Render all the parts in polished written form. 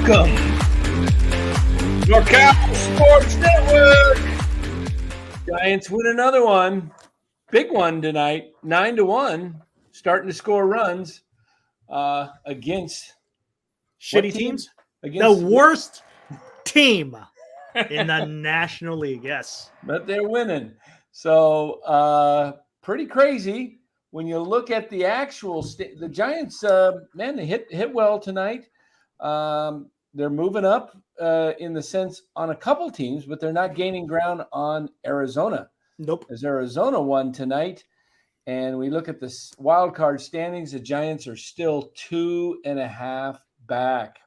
Welcome, NorCal Sports Network. Giants win another one. Big one tonight, 9-1, starting to score runs against shitty teams. Against the worst team in the National League. Yes, but they're winning. So pretty crazy when you look at the actual the Giants. Man, they hit well tonight. They're moving up in the sense on a couple teams, but they're not gaining ground on Arizona. Nope. As Arizona won tonight, and we look at the wild card standings, the Giants are still 2.5 back.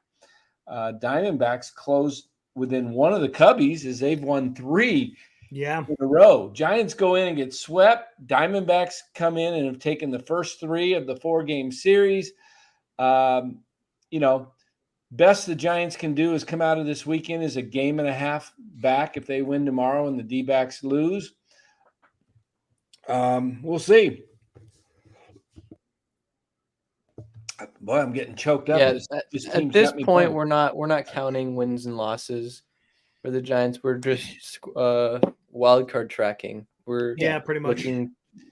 Diamondbacks closed within one of the Cubbies as they've won 3 in a row. Giants go in and get swept. Diamondbacks come in and have taken the first 3 of the 4-game series. Best the Giants can do is come out of this weekend is a 1.5 games back if they win tomorrow and the D-backs lose. We'll see. Boy, I'm getting choked up. Yeah, at this point, we're not counting wins and losses for the Giants. We're just wild card tracking. We're pretty much.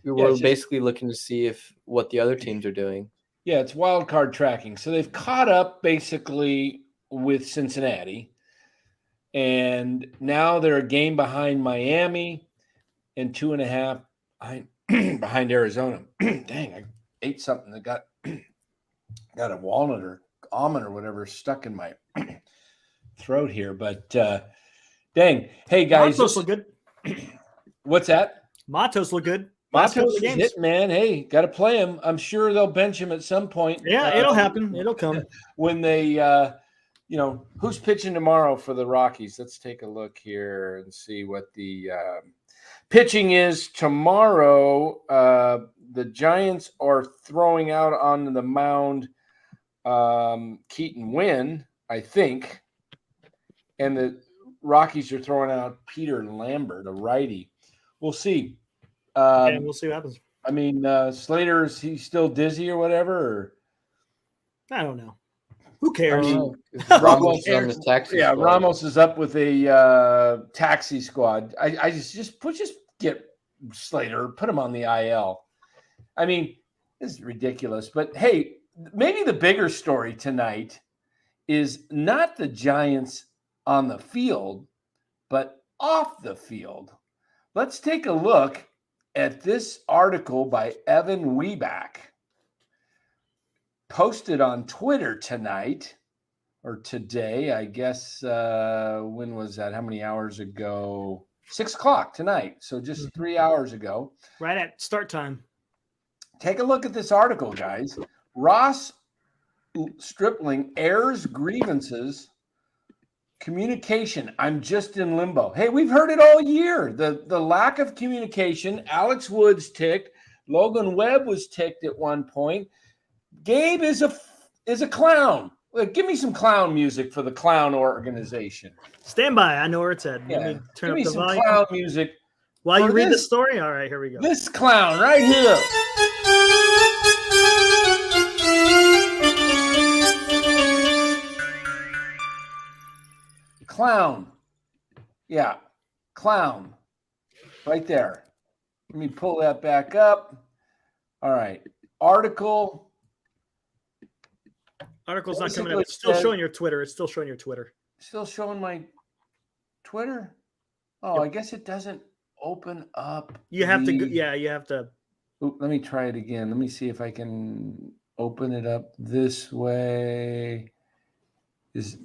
We're basically looking to see what the other teams are doing. Yeah, it's wild card tracking. So they've caught up basically with Cincinnati, and now they're a game behind Miami and 2.5 behind Arizona. Dang, I ate something that got a walnut or almond or whatever stuck in my throat here. But dang, hey guys, Matos look good. What's that? Matos look good. Matos is hitting, man. Hey, got to play him. I'm sure they'll bench him at some point. Yeah, it'll happen. It'll come when they, who's pitching tomorrow for the Rockies? Let's take a look here and see what the pitching is tomorrow. The Giants are throwing out on the mound Keaton Wynn, I think, and the Rockies are throwing out Peter Lambert, a righty. We'll see. We'll see what happens. I mean, Slater, is he still dizzy or whatever? Or? I don't know. Who cares? Ramos is on the taxi squad. Ramos is up with a taxi squad. I just get Slater, put him on the IL. I mean, this is ridiculous. But hey, maybe the bigger story tonight is not the Giants on the field, but off the field. Let's take a look at this article by Evan Weback, posted on Twitter tonight or today, I guess. When was that? How many hours ago? 6 o'clock tonight. So just 3 hours ago. Right at start time. Take a look at this article, guys. Ross Stripling airs grievances. Communication. I'm just in limbo. Hey, we've heard it all year. The lack of communication. Alex Woods ticked. Logan Webb was ticked at one point. Gabe is a clown. Give me some clown music for the clown organization. Stand by. I know where it's at. Yeah. Let me turn Give me up the some volume. clown music. While you read the story? All right, here we go. This clown right here. Clown. Yeah, clown. Right there. Let me pull that back up. All right. Article's not coming up. It's still showing your Twitter. Still showing my Twitter? Oh, I guess it doesn't open up. You have to. Yeah, you have to. Ooh, let me try it again. Let me see if I can open it up this way. This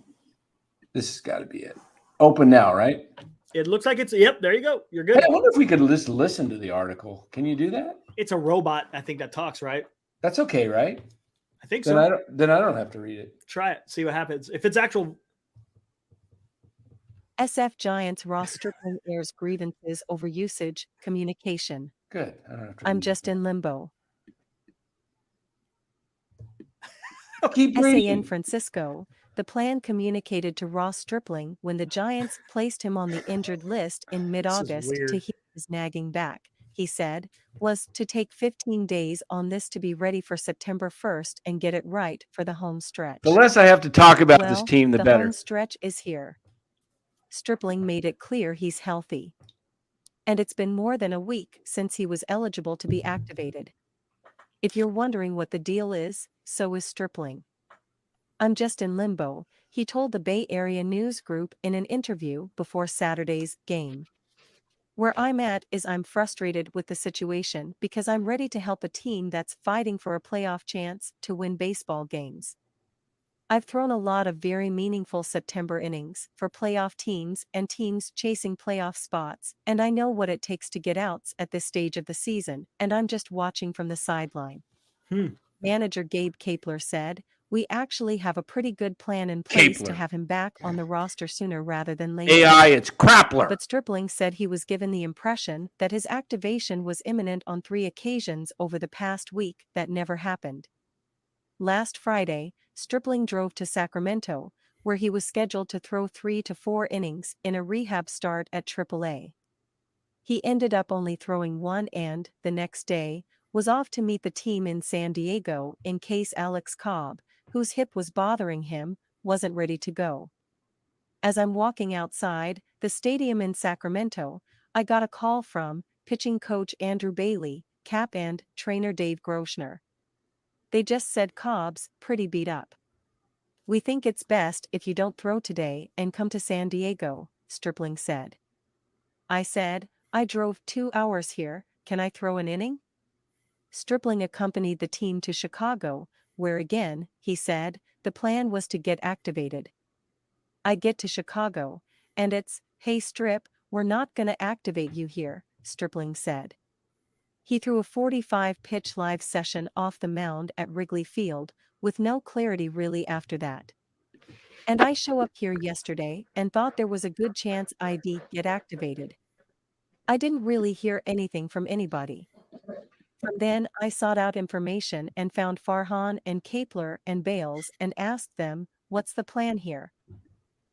has got to be it. Open now, right? It looks like it's. Yep, there you go. You're good. Hey, I wonder if we could just listen to the article. Can you do that? It's a robot, I think, that talks, right? That's okay, right? I think so. Then I don't have to read it. Try it. See what happens. If it's actual. SF Giants Ross Stripling airs grievances over usage, communication. Good. I'm just in limbo. Keep reading. SAN Francisco. The plan communicated to Ross Stripling when the Giants placed him on the injured list in mid-August to heal his nagging back. he said, was to take 15 days on this to be ready for September 1st and get it right for the home stretch. The less I have to talk about this Well, team, the the better. home stretch is here. Stripling made it clear he's healthy. And it's been more than a week since he was eligible to be activated. If you're wondering what the deal is, so is Stripling. I'm just in limbo, he told the Bay Area News Group in an interview before Saturday's game. Where I'm at is I'm frustrated with the situation because I'm ready to help a team that's fighting for a playoff chance to win baseball games. I've thrown a lot of very meaningful September innings for playoff teams and teams chasing playoff spots, and I know what it takes to get outs at this stage of the season, and I'm just watching from the sideline. Manager Gabe Kapler said, "We actually have a pretty good plan in place to Kapler. have him back on the roster sooner rather than later." AI, it's Crapler. But Stripling said he was given the impression that his activation was imminent on 3 occasions over the past week that never happened. Last Friday, Stripling drove to Sacramento, where he was scheduled to throw 3 to 4 innings in a rehab start at AAA. He ended up only throwing 1 and, the next day, was off to meet the team in San Diego in case Alex Cobb, whose hip was bothering him, wasn't ready to go. As I'm walking outside the stadium in Sacramento, I got a call from pitching coach Andrew Bailey, cap and trainer Dave Groschner. They just said Cobb's pretty beat up. "We think it's best if you don't throw today and come to San Diego," Stripling said. I said, "I drove 2 hours here, can I throw an inning?" Stripling accompanied the team to Chicago, where again, he said, the plan was to get activated. "I get to Chicago, and it's, 'Hey Strip, we're not gonna activate you here,'" Stripling said. He threw a 45-pitch live session off the mound at Wrigley Field, with no clarity really after that. "And I show up here yesterday and thought there was a good chance I'd get activated. I didn't really hear anything from anybody. From then I sought out information and found Farhan and Kapler and Bales and asked them, 'What's the plan here?'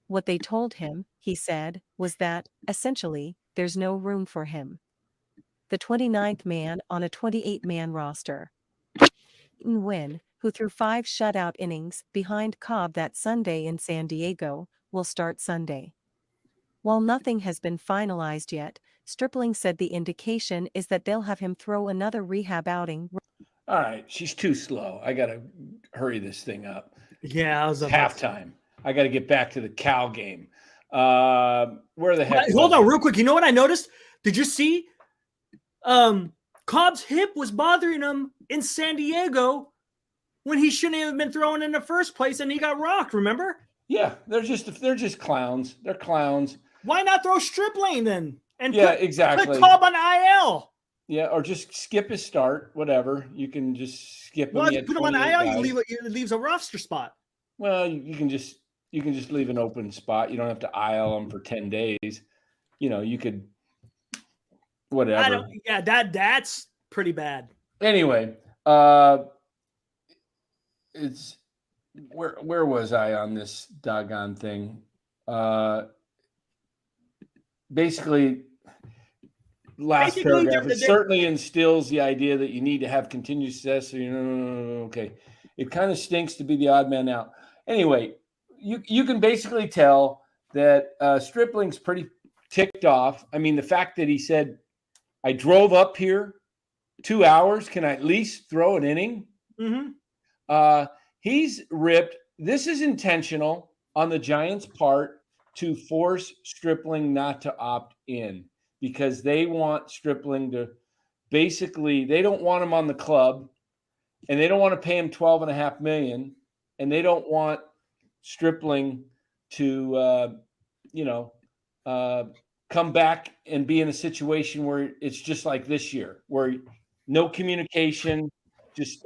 What they told him," he said, "was that, essentially, there's no room for him. The 29th man on a 28-man roster. Wynn, who threw 5 shutout innings behind Cobb that Sunday in San Diego, will start Sunday." While nothing has been finalized yet, Stripling said the indication is that they'll have him throw another rehab outing. All right, she's too slow. I got to hurry this thing up. Yeah, I was It's halftime. I got to get back to the Cal game. Where the heck? Hold on, real quick. You know what I noticed? Did you see? Cobb's hip was bothering him in San Diego when he shouldn't have been throwing in the first place, and he got rocked. Remember? Yeah, they're just clowns. They're clowns. Why not throw Stripling then? And exactly. Put Cobb on IL. Yeah, or just skip his start. Whatever. You can just skip him. Well, if you put him on IL, it leaves a roster spot. Well, you can just leave an open spot. You don't have to IL him for 10 days. You could. Whatever. That's pretty bad. Anyway, it's where was I on this doggone thing? Basically, last paragraph, it certainly instills the idea that you need to have continued success. So okay, it kind of stinks to be the odd man out. Anyway, you can basically tell that Stripling's pretty ticked off. I mean, the fact that he said, "I drove up here 2 hours. Can I at least throw an inning?" Mm-hmm. He's ripped. This is intentional on the Giants' part to force Stripling not to opt in because they want Stripling to basically, they don't want him on the club and they don't want to pay him $12.5 million, and they don't want Stripling to, come back and be in a situation where it's just like this year, where no communication, just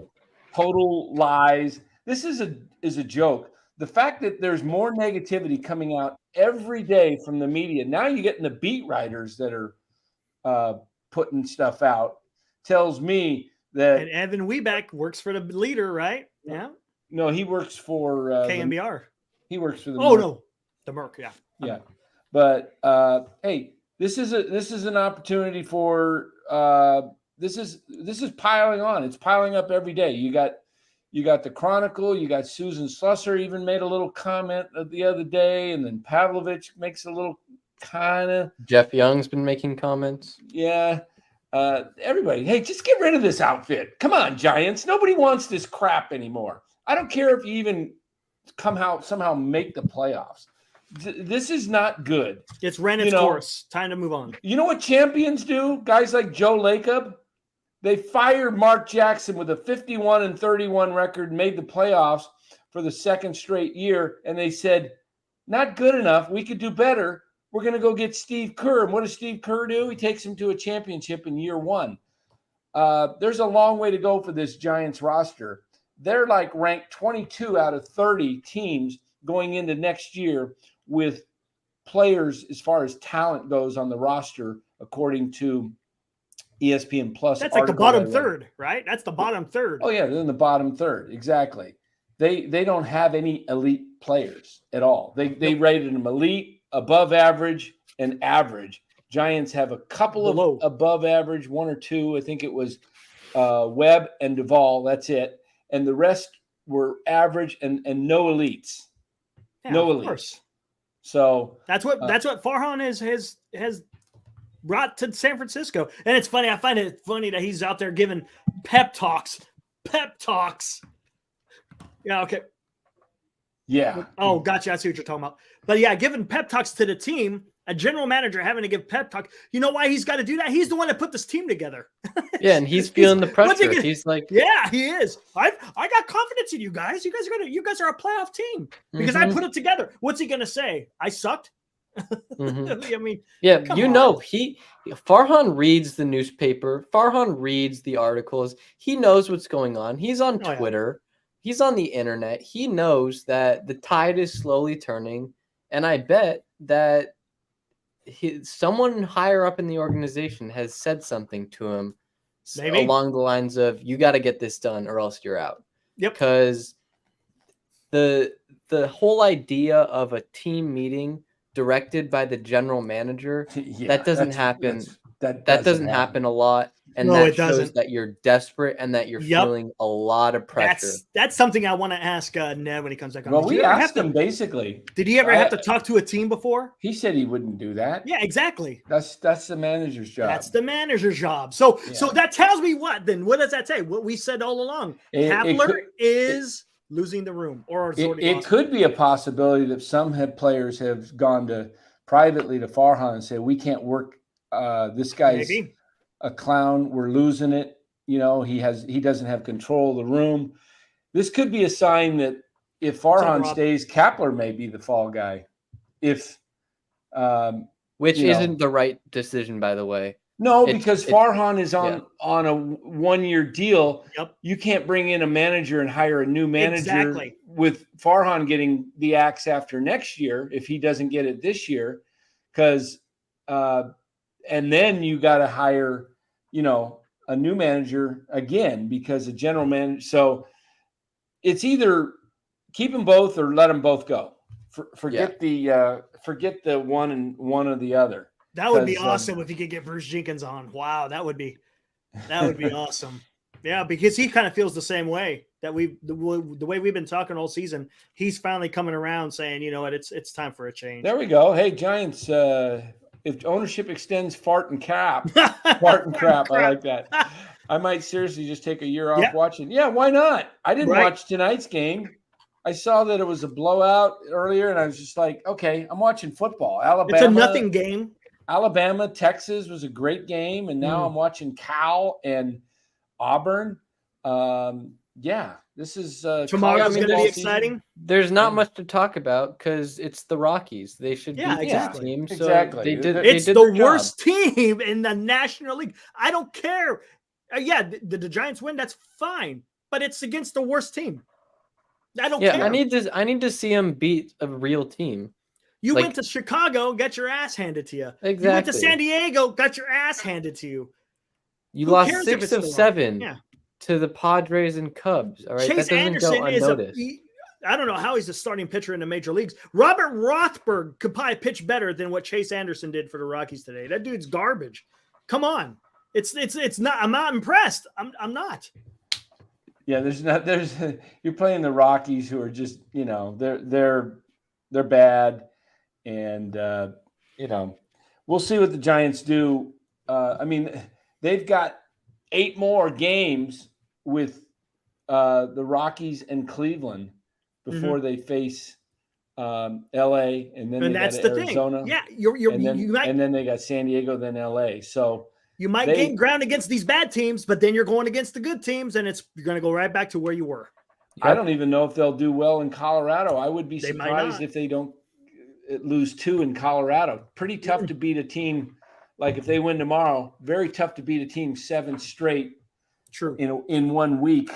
total lies. This is a joke. The fact that there's more negativity coming out every day from the media, now you're getting the beat writers that are putting stuff out, tells me that. And Evan Weebeck works for the leader, right? Yeah. No, he works for KMBR. He works for the. Oh, no. The Merc, yeah. Yeah. But, hey, This is an opportunity for this is piling on. It's piling up every day. You got the Chronicle. You got Susan Slusser even made a little comment the other day, and then Pavlovich makes a little kind of. Jeff Young's been making comments. Yeah. Everybody, hey, just get rid of this outfit. Come on, Giants. Nobody wants this crap anymore. I don't care if you even somehow make the playoffs. This is not good. It's ran its course. Time to move on. You know what champions do? Guys like Joe Lacob, they fired Mark Jackson with a 51-31 record, made the playoffs for the second straight year, and they said, not good enough. We could do better. We're going to go get Steve Kerr. And what does Steve Kerr do? He takes him to a championship in year one. There's a long way to go for this Giants roster. They're like ranked 22 out of 30 teams going into next year with players as far as talent goes on the roster, according to ESPN Plus. That's like the bottom third, right? That's the bottom third. Oh, yeah, they're in the bottom third. Exactly. They don't have any elite players at all. They rated them elite, above average, and average. Giants have a couple of above average, one or two. I think it was Webb and Duvall. That's it. And the rest were average and no elites. Yeah, no of elites. Course. So that's what Farhan has brought to San Francisco. And it's funny. I find it funny that he's out there giving pep talks. Yeah. Okay. Yeah. Oh, gotcha. I see what you're talking about. But yeah, giving pep talks to the team, a general manager having to give pep talk. You know why he's got to do that? He's the one that put this team together. Yeah, and he's feeling the pressure. He's like, yeah, he is. I got confidence in you guys. You guys are a playoff team because I put it together. What's he gonna say? I sucked. I mean, yeah, Farhan reads the newspaper. Farhan reads the articles. He knows what's going on. He's on Twitter. Yeah. He's on the internet. He knows that the tide is slowly turning, and I bet that someone higher up in the organization has said something to him along the lines of, you got to get this done or else you're out. Yep. Because the whole idea of a team meeting directed by the general manager, that doesn't happen. That doesn't happen a lot. And that shows that you're desperate and that you're feeling a lot of pressure. That's something I want to ask Ned when he comes back on. Well, we asked him basically. Did he ever have to talk to a team before? He said he wouldn't do that. Yeah, exactly. That's the manager's job. That's the manager's job. So that tells me what then? What does that say? What we said all along. Kapler is losing the room, or it could be a possibility that some players have gone privately to Farhan and said, we can't work. This guy's a clown. We're losing it. You know, he doesn't have control of the room. This could be a sign that if Farhan stays, Kapler may be the fall guy. Which isn't the right decision, by the way. No, because Farhan is on a 1-year deal. Yep. You can't bring in a manager and hire a new manager with Farhan getting the axe after next year if he doesn't get it this year, because and then you got to hire, a new manager again because a general manager. So it's either keep them both or let them both go. Forget the one or the other. That would be awesome if you could get Bruce Jenkins on. Wow, that would be awesome. Yeah, because he kind of feels the same way that the way we've been talking all season. He's finally coming around saying, you know what, it's time for a change. There we go. Hey, Giants, if ownership extends fart and crap, I like that. I might seriously just take a year off watching. Yeah, why not? I didn't watch tonight's game. I saw that it was a blowout earlier, and I was just like, okay, I'm watching football. Alabama. It's a nothing game. Alabama, Texas was a great game, and now I'm watching Cal and Auburn. This is tomorrow's going to be exciting. There's not much to talk about because it's the Rockies. They should beat the team. So exactly. It's the worst team in the National League. I don't care. The Giants win. That's fine, but it's against the worst team. I don't care. I need to see them beat a real team. You went to Chicago, got your ass handed to you. Exactly. You went to San Diego, got your ass handed to you. You lost 6 of 7 to the Padres and Cubs. All right, Chase that doesn't Anderson go unnoticed. I don't know how he's a starting pitcher in the major leagues. Robert Rothberg could probably pitch better than what Chase Anderson did for the Rockies today. That dude's garbage. Come on. It's not, I'm not impressed. I'm not. Yeah, you're playing the Rockies, who are just, they're bad. And, we'll see what the Giants do. They've got 8 more games with the Rockies and Cleveland before they face LA, and then that's they got the Arizona. Thing. Yeah, and then they got San Diego, then LA. So you might gain ground against these bad teams, but then you're going against the good teams, and you're going to go right back to where you were. Yep. I don't even know if they'll do well in Colorado. I would be surprised if they don't lose 2 in Colorado. Pretty tough to beat a team. Like if they win tomorrow, very tough to beat a team 7 straight. True. In 1 week.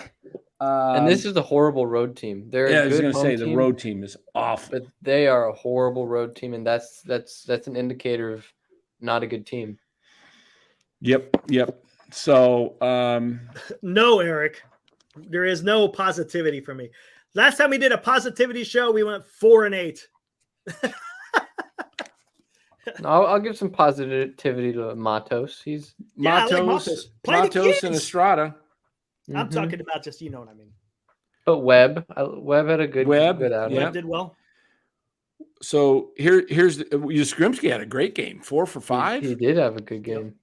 And this is a horrible road team. I was going to say the road team is awful. But they are a horrible road team, and that's an indicator of not a good team. Yep. So no, Eric, there is no positivity for me. Last time we did a positivity show, we went 4-8. I'll give some positivity to Matos. He's Matos and Estrada. I'm talking about just, you know what I mean. But Webb had a good outing. Webb did well. So here's Yastrzemski had a great game. 4 for 5. He did have a good game.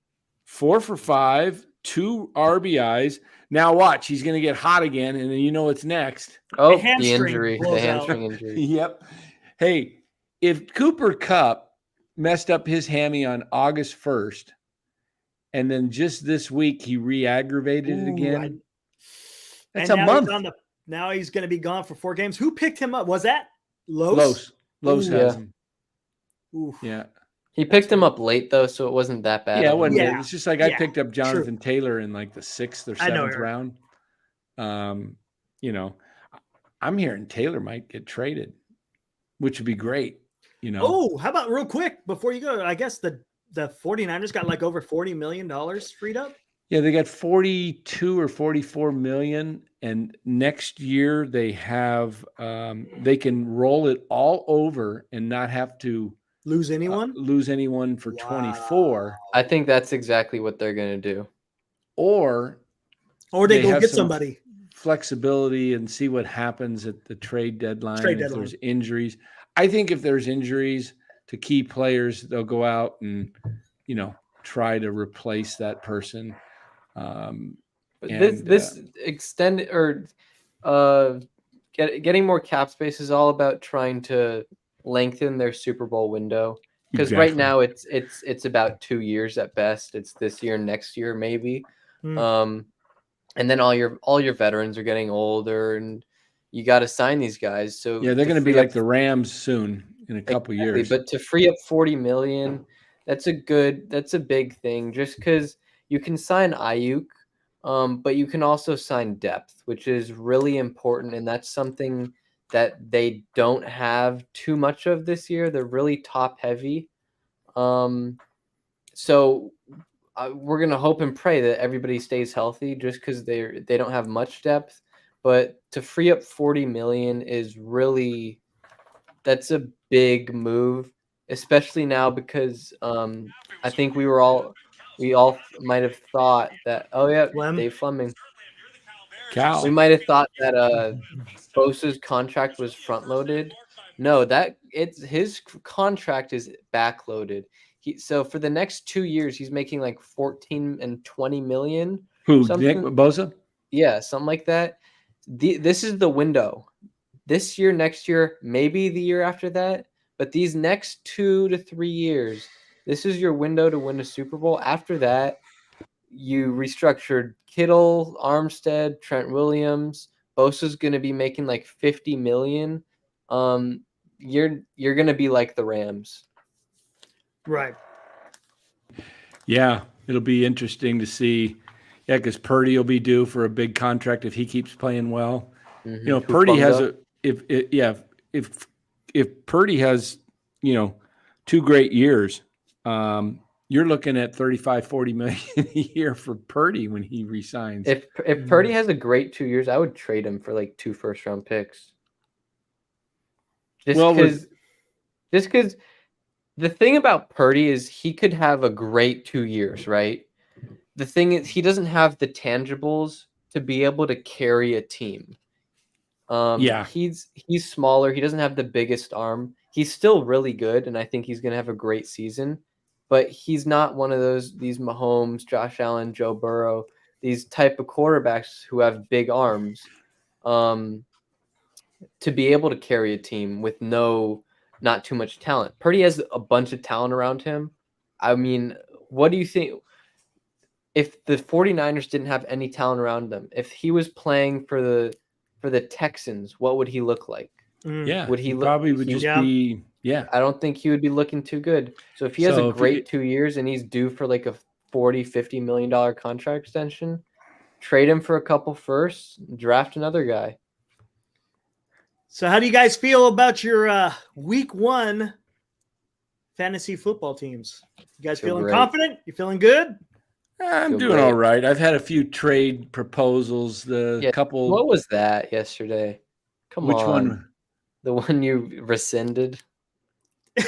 4 for 5, 2 RBIs. Now watch, he's going to get hot again, and then you know what's next. Oh, the hamstring injury. Yep. Hey, if Cooper Kupp messed up his hammy on August 1st, and then just this week he re-aggravated it again. That's a month. Now he's going to be gone for 4 games. Who picked him up? Was that Los? Los has him. Oof. Yeah. He picked him up late, though, so it wasn't that bad. Yeah, it wasn't. It's just like I picked up Jonathan Taylor in like the 6th or 7th round. I'm hearing Taylor might get traded, which would be great. Oh, how about real quick before you go? I guess the 49ers got like over $40 million freed up. Yeah, they got 42 or 44 million, and next year they have they can roll it all over and not have to lose anyone for 24. I think that's exactly what they're going to do. Or they go get somebody. Flexibility and see what happens at the trade deadline. There's injuries. I think if there's injuries to key players, they'll go out and, try to replace that person. This extended or getting more cap space is all about trying to lengthen their Super Bowl window, because right now it's about 2 years at best. It's this year, next year maybe, and then all your veterans are getting older, and you got to sign these guys. So yeah, they're going to be like the Rams soon in a couple years. But to free up $40 million, that's a big thing. Just because you can sign Ayuk, but you can also sign depth, which is really important, and that's something that they don't have too much of this year. They're really top heavy. So we're going to hope and pray that everybody stays healthy, just because they don't have much depth. But to free up $40 million that's a big move, especially now because I think we all might have thought that, Dave Fleming. Cal. We might have thought that Bosa's contract was front loaded. No, his contract is back loaded. So for the next 2 years, he's making like 14 and 20 million. Who, Nick Bosa? Yeah, something like that. This is the window. This year, next year, maybe the year after that. But these next 2 to 3 years, this is your window to win a Super Bowl. After that, you restructured Kittle, Armstead, Trent Williams. Bosa's going to be making like 50 million. You're going to be like the Rams. Right. Yeah, it'll be interesting to see. Yeah, because Purdy will be due for a big contract if he keeps playing well. Mm-hmm. Purdy has if Purdy has 2 great years, you're looking at 35-40 million a year for Purdy when he resigns. If Purdy has a great 2 years, I would trade him for like 2 first-round picks. Just because the thing about Purdy is he could have a great 2 years, right? The thing is he doesn't have the tangibles to be able to carry a team. Yeah. He's smaller. He doesn't have the biggest arm. He's still really good, and I think he's gonna have a great season. But he's not one of these Mahomes, Josh Allen, Joe Burrow, these type of quarterbacks who have big arms, to be able to carry a team with not too much talent. Purdy has a bunch of talent around him. I mean, what do you think? If the 49ers didn't have any talent around them, if he was playing for the Texans, what would he look like? Yeah. Would he look? Probably would just be. Yeah. I don't think he would be looking too good. So if he has a great 2 years and he's due for like a $40-50 million contract extension, trade him for a couple firsts, draft another guy. So how do you guys feel about your week 1 fantasy football teams? You guys feeling confident? You feeling good? I'm doing all right. I've had a few trade proposals. Couple. What was that yesterday? Which one? The one you rescinded?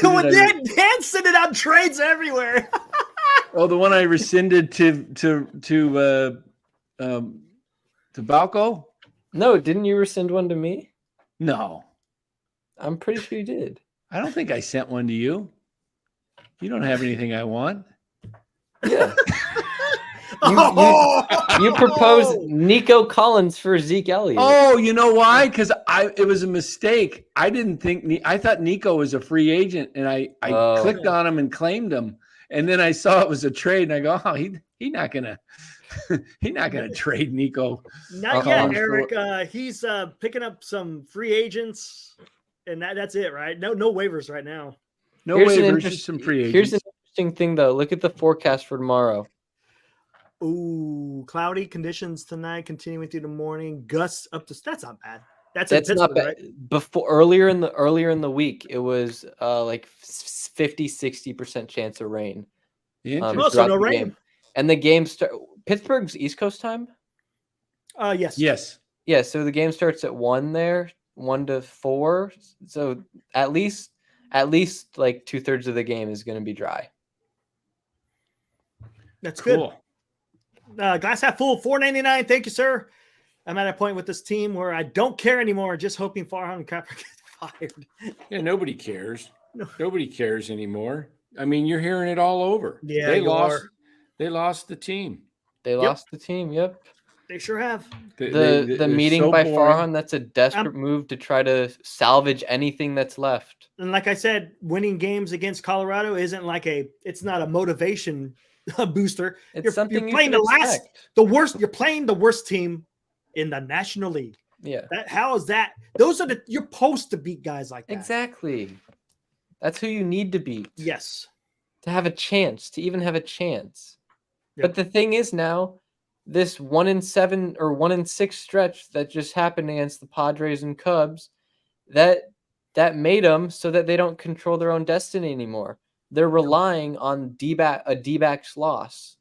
Well, Dan sent it out trades everywhere. Oh, the one I rescinded to Balco? No, didn't you rescind one to me? No. I'm pretty sure you did. I don't think I sent one to you. You don't have anything I want. Yeah. You proposed Nico Collins for Zeke Elliott. Oh, you know why? Because it was a mistake. I didn't think I thought Nico was a free agent, and I clicked on him and claimed him, and then I saw it was a trade, and I go, oh, he's not gonna trade Nico. Not yet, Eric. He's picking up some free agents, and that's it, right? No waivers right now. No waivers, just some free agents. Here's an interesting thing, though. Look at the forecast for tomorrow. Ooh, cloudy conditions tonight, continuing through the morning. Gusts up to that's not bad. That's not bad. Right? Before earlier in the week, it was like 50-60% chance of rain. So no rain. Game. And the game Pittsburgh's East Coast time? Yes. Yes. Yeah, so the game starts at 1 there, 1 to 4. So at least like 2/3 of the game is going to be dry. That's cool. Glass half full, $4.99. Thank you, sir. I'm at a point with this team where I don't care anymore. Just hoping Farhan and Capper get fired. Yeah, nobody cares. Nobody cares anymore. I mean, you're hearing it all over. Yeah, they lost the team. They lost the team. Yep, they sure have. The meeting so by Farhan. That's a desperate move to try to salvage anything that's left. And like I said, winning games against Colorado isn't like it's not a motivation booster. It's something you're playing You're playing the worst team in the National League. Yeah. How is that? Those are you're supposed to beat guys like that. Exactly. That's who you need to beat. Yes. To have a chance, to even have a chance. Yep. But the thing is now, this 1-7 or 1-6 stretch that just happened against the Padres and Cubs, that made them so that they don't control their own destiny anymore. They're relying on a D-backs loss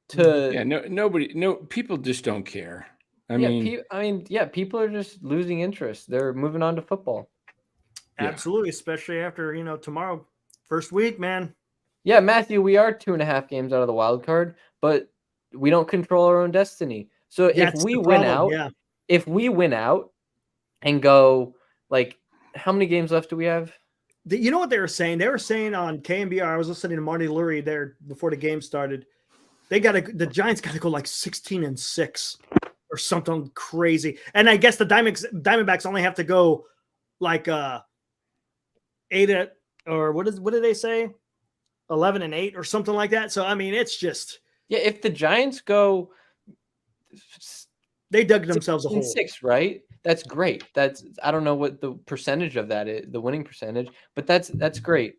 to people just don't care. People are just losing interest. They're moving on to football. Absolutely, especially after tomorrow, first week, man. Yeah, Matthew, we are 2.5 games out of the wild card, but we don't control our own destiny. So if we win out and go like, how many games left do we have? You know what they were saying? They were saying on KMBR. I was listening to Marty Lurie there before the game started. The Giants got to go like 16-6 or something crazy. And I guess the Diamondbacks only have to go like 8 or what did they say? 11-8 or something like that. So I mean, it's just if the Giants go, they dug themselves a hole. 6, right? That's great. I don't know what the percentage of that is, the winning percentage, but that's great.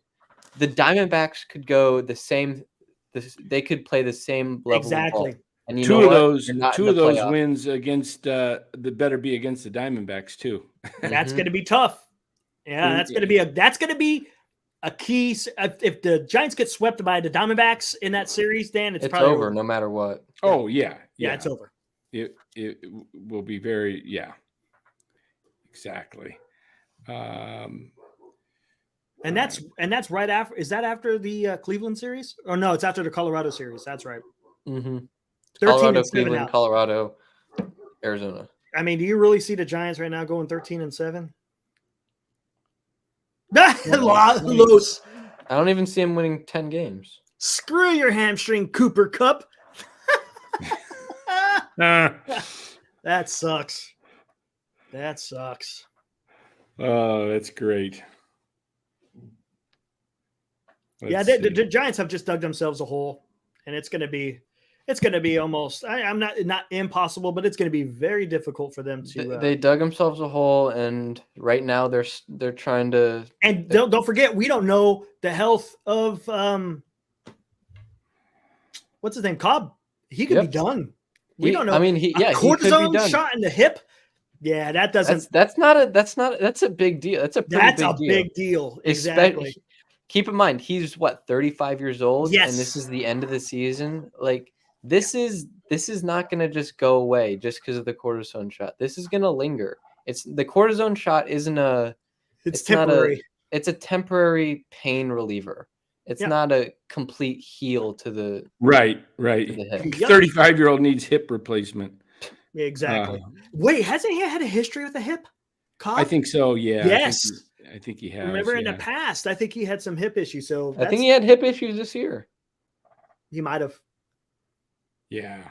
The Diamondbacks could go the same. They could play the same level. Exactly. And two of those wins against the better be against the Diamondbacks too. That's going to be tough. Yeah, that's going to be a key. If the Giants get swept by the Diamondbacks in that series, Dan, it's probably over no matter what. Oh yeah, it's over. It will be very exactly. And that's right after. Is that after the Cleveland series? Or no, it's after the Colorado series. That's right. Mm-hmm. 13 Colorado, and 7 Cleveland, now. Colorado, Arizona. I mean, do you really see the Giants right now going 13 and 7? Los. I don't even see him winning 10 games. Screw your hamstring, Cooper Cup. That sucks. That sucks. Oh, that's great. The Giants have just dug themselves a hole, and it's going to be almost. I'm not impossible, but it's going to be very difficult for them to. They dug themselves a hole, and right now they're trying to. And don't forget, we don't know the health of what's his name, Cobb. He could be done. We don't know. I mean, cortisone shot in the hip. Yeah, that doesn't. That's a big deal. That's a big deal. Exactly. Keep in mind, he's 35 years old, yes. and this is the end of the season. Like this is not going to just go away just because of the cortisone shot. This is going to linger. It's the cortisone shot isn't a. It's temporary. It's a temporary pain reliever. It's not a complete heal to the right. To the hip. 35-year-old needs hip replacement. Yeah, exactly. Wait, hasn't he had a history with the hip? Cobb? I think so. Yeah. Yes. I think he has. Remember in the past, I think he had some hip issues. So I think he had hip issues this year. He might have. Yeah.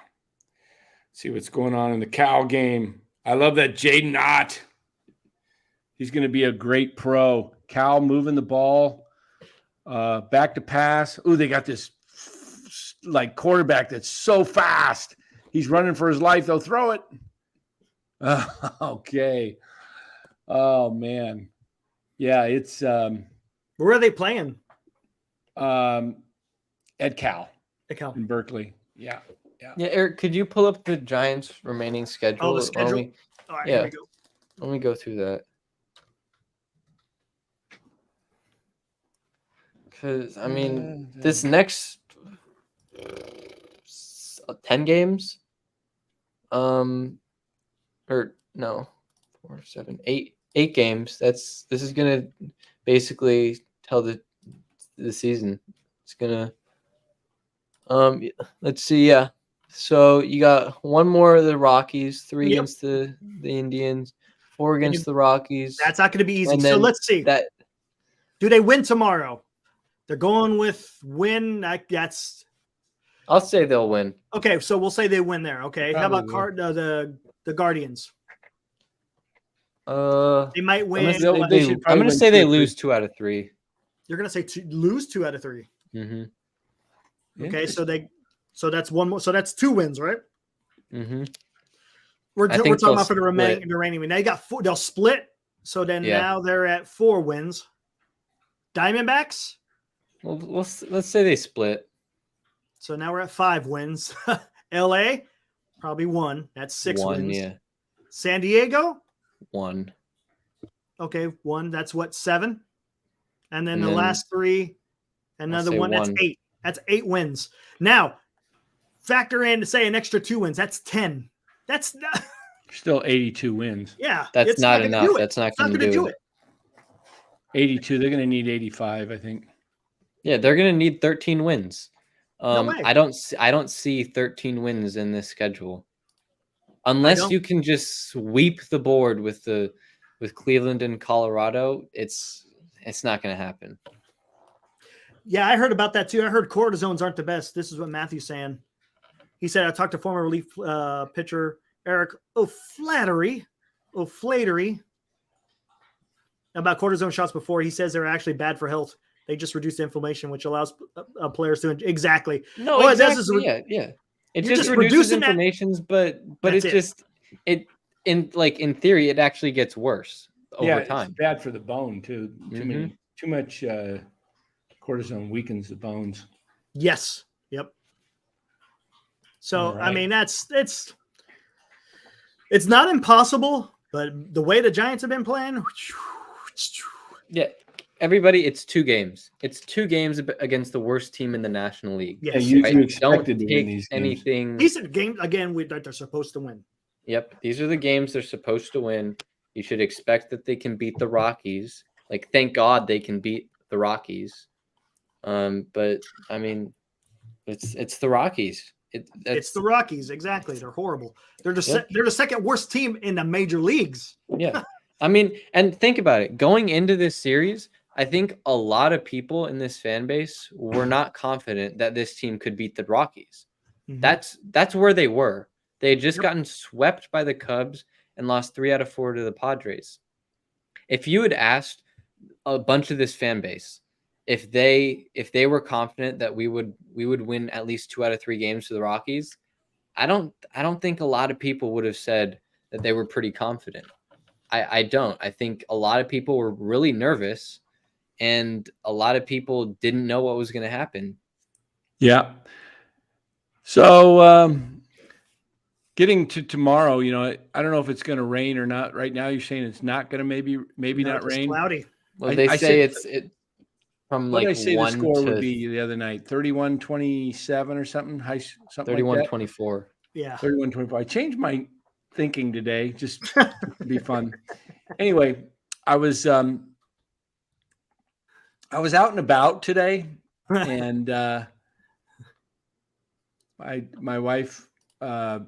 See what's going on in the Cal game. I love that Jaden Ott. He's going to be a great pro. Cal moving the ball, back to pass. Ooh, they got this like quarterback that's so fast. He's running for his life. They'll throw it. Okay. Oh man. Yeah, it's where are they playing? At Cal. At Cal. In Berkeley. Yeah. Yeah, Eric, could you pull up the Giants' remaining schedule? Oh, the schedule? All right, here we go. Let me go through that. Because, I mean, this next 10 games, or no, 4, 7, 8 games. This is going to basically tell the season. It's going to, let's see. Yeah. So you got one more of the Rockies, 3 against the Indians, 4 against the Rockies. That's not going to be easy. So let's see. Do they win tomorrow? They're going with win. That's. I'll say they'll win. Okay, so we'll say they win there. Okay, Probably. How about the Guardians? They might win. I'm going to say they lose 2 out of 3. You're going to say lose 2 out of 3. Mm-hmm. Okay, so that's one more. So that's 2 wins, right? Mm-hmm. We're talking about for the remaining. Now you got 4. They'll split. So then now they're at 4 wins. Diamondbacks. Well, let's say they split. So now we're at 5 wins. LA, probably 1. That's 6 wins. Yeah. San Diego, 1. Okay, 1. That's what, 7. And then the last 3, another 1. That's 8. That's 8 wins. Now, factor in, say, an extra 2 wins. That's 10. That's not... still 82 wins. Yeah, that's not enough. That's not going to do it. 82. They're going to need 85, I think. Yeah, they're going to need 13 wins. No way. I don't see 13 wins in this schedule, unless you can just sweep the board with Cleveland and Colorado. It's not going to happen. Yeah, I heard about that too. I heard cortisones aren't the best. This is what Matthew's saying. He said, I talked to former relief pitcher Eric O'Flaherty about cortisone shots before. He says they're actually bad for health. They just reduce the inflammation, which allows players to exactly. No, exactly. Yeah. It just reduces inflammation, but in theory, it actually gets worse over time. It's bad for the bone too. Too much cortisone weakens the bones. Yes. Yep. So right. I mean, it's not impossible, but the way the Giants have been playing. Yeah. Everybody, it's 2 games. It's 2 games against the worst team in the National League. Yes. You expected to win anything. These are games again that they're supposed to win. Yep, these are the games they're supposed to win. You should expect that they can beat the Rockies. Like, thank God they can beat the Rockies. But I mean, it's the Rockies. It's the Rockies. Exactly. They're horrible. They're Yep. they're the second worst team in the major leagues. Yeah. I mean, and think about it. Going into this series, I think a lot of people in this fan base were not confident that this team could beat the Rockies. Mhm. That's where they were. They had just Yep. gotten swept by the Cubs and lost 3 out of 4 to the Padres. If you had asked a bunch of this fan base if they were confident that we would win at least 2 out of 3 games to the Rockies, I don't think a lot of people would have said that they were pretty confident. I don't. I think a lot of people were really nervous, and a lot of people didn't know what was going to happen. Yeah. So getting to tomorrow, I don't know if it's going to rain or not. Right now, you're saying it's not going to maybe No, not it's rain. cloudy. Well, they say it's from What like did I say the 1 score to would be the other night? 31-27 or something? Something 31-24. like Yeah. that? 31-24. I changed my thinking today just to be fun. Anyway, I was out and about today, and my wife had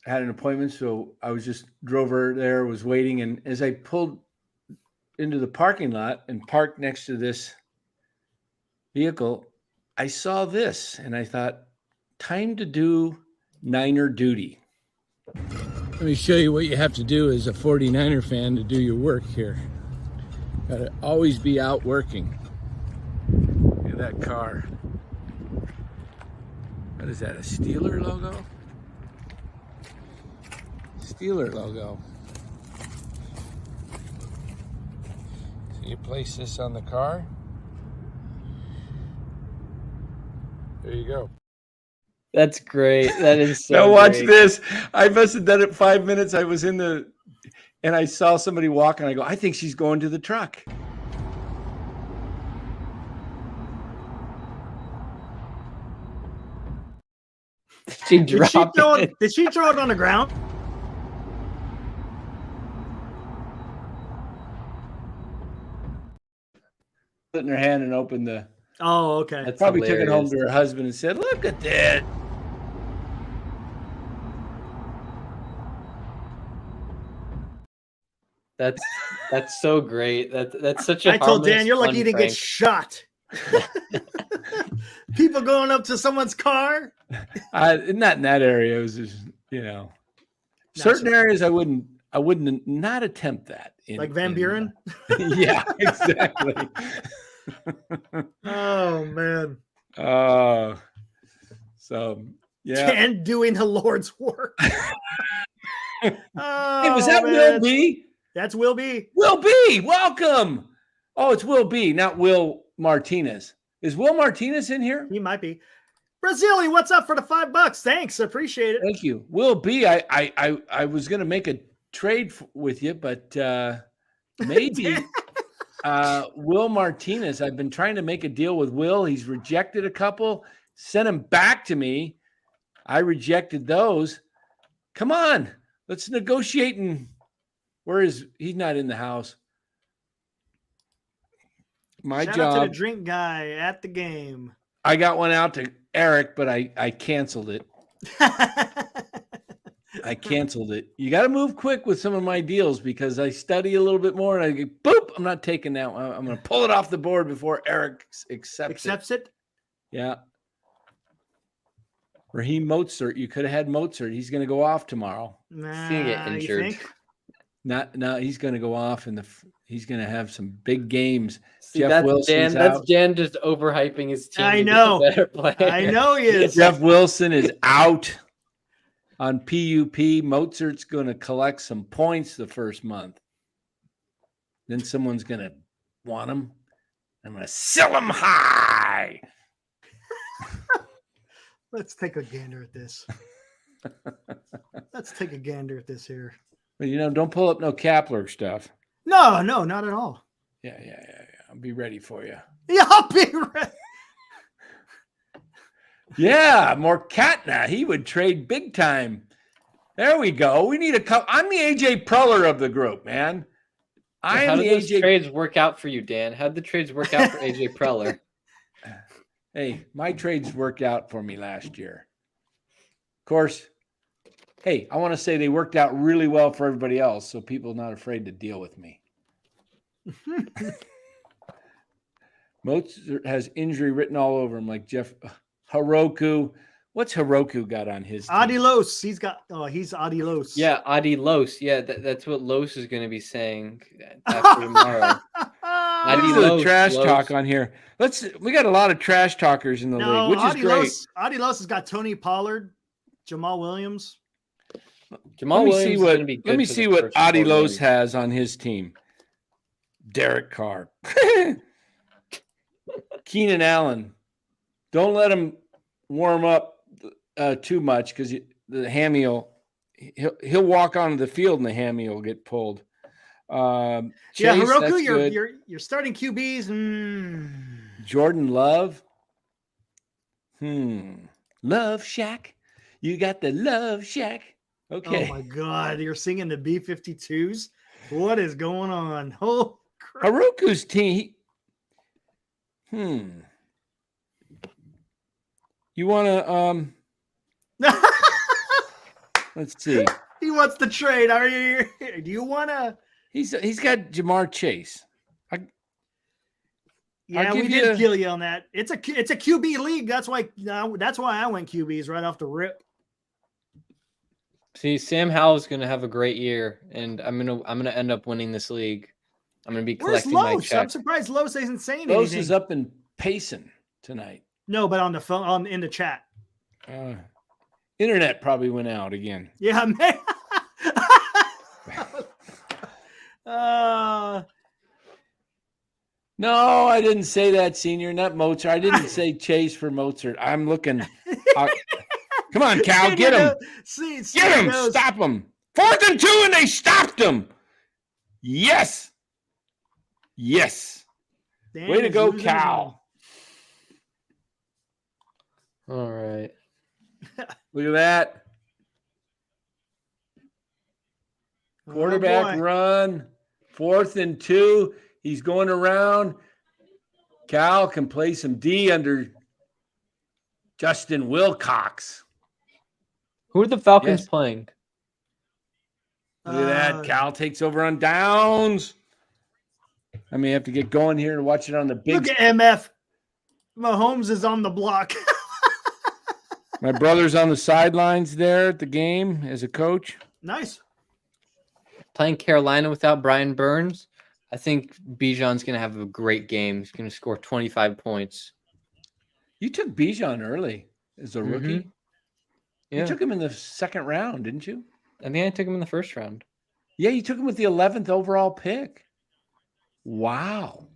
an appointment, so I was just drove her there, was waiting, and as I pulled into the parking lot and parked next to this vehicle, I saw this, and I thought, time to do Niner duty. Let me show you what you have to do as a 49er fan to do your work here. Got to always be out working. Look at that car. What is that, a Steeler logo? Steeler logo. So you place this on the car. There you go. That's great. That is so Now watch great. this. I must have done it 5 minutes. I was and I saw somebody walking. I go, I think she's going to the truck. She Did she dropped throw it. it? Did she throw it on the ground? Put in her hand and opened the. Oh, okay. That's Probably took it home hilarious. to her husband and said, "Look at that." That's so great. That's such a I told Dan, harmless, you're lucky fun you didn't get prank. shot. People going up to someone's car. Not in that area. It was just, certain areas I wouldn't not attempt that. Like Van Buren? Yeah, exactly. Oh, man. So yeah. Dan doing the Lord's work. Hey, was that Will B? That's Will B. Will B, welcome. Oh, it's Will B, not Will Martinez. Is Will Martinez in here? He might be. Brazili, what's up for the $5? Thanks. Appreciate it. Thank you. Will B, I was going to make a trade with you, but maybe Will Martinez. I've been trying to make a deal with Will. He's rejected a couple, sent him back to me. I rejected those. Come on, let's negotiate. And he's not in the house. My Shout job. out to the drink guy at the game. I got one out to Eric, but I canceled it. I canceled it. You got to move quick with some of my deals because I study a little bit more and I go, boop, I'm not taking that one. I'm going to pull it off the board before Eric accepts it. Yeah. Raheem Mozart, you could have had Mozart. He's going to go off tomorrow. He's gonna get You injured. think? No, he's going to go off he's going to have some big games. See, Jeff that's Wilson's Jan. That's out. Jan just overhyping his team. I to be a know. better player. I know he is. Jeff Wilson is out on PUP. Mozart's going to collect some points the first month. Then someone's going to want him. I'm going to sell him high. Let's take a gander at this. Let's take a gander at this here. But, don't pull up no Kapler stuff. No, not at all. Yeah. I'll be ready for you. Yeah, I'll be ready. Yeah, more Katna. He would trade big time. There we go. We need a couple. I'm the AJ Preller of the group, man. I How am did the those AJ. trades work out for you, Dan? How did the trades work out for AJ Preller? Hey, my trades worked out for me last year. Of course, hey, I want to say they worked out really well for everybody else, so people are not afraid to deal with me. Mozart has injury written all over him, like Jeff Hiroku. What's Hiroku got on his team? Adilos. He's Adilos. Yeah, Adi Los. Yeah, that's what Los is going to be saying after tomorrow. Look at the trash talk on here. We got a lot of trash talkers in the league, which is great. Adilos has got Tony Pollard, Jamal Williams. Jamal Williams is going to be good. Let me see what Adilos has on his team. Derek Carr. Keenan Allen. Don't let him warm up too much because the hammy he'll walk onto the field and the hammy will get pulled. Chase, Hiroku, you're starting QBs. Jordan Love. Love Shack. You got the Love Shack. Okay. Oh my God, you're singing the B-52s. What is going on? Oh, crap. Haruku's team. You want to let's see. He wants to trade. Are you? Do you want to? He's got Jamar Chase. Yeah, we did kill you on that. It's a QB league. That's why I went QBs right off the rip. See, Sam Howell is going to have a great year, and I'm gonna end up winning this league. I'm going to be collecting my check. I'm surprised Los isn't saying anything. Los is up in Payson tonight. No, but on the phone, in the chat. Internet probably went out again. Yeah, man. No, I didn't say that, Senior. Not Mozart. I didn't say Chase for Mozart. I'm looking. Come on, Cal, get him. Get him. Stop him. 4th and 2, and they stopped him. Yes. Way to go, Cal. All right. Look at that. Quarterback run. 4th and 2. He's going around. Cal can play some D under Justin Wilcox. Who are the Falcons playing? Look at that. Cal takes over on downs. I may have to get going here and watch it on the big. Look at MF. Mahomes is on the block. My brother's on the sidelines there at the game as a coach. Nice. Playing Carolina without Brian Burns. I think Bijan's going to have a great game. He's going to score 25 points. You took Bijan early as a rookie. Yeah. You took him in the 2nd round, didn't you? I think I took him in the 1st round. Yeah, you took him with the 11th overall pick. Wow.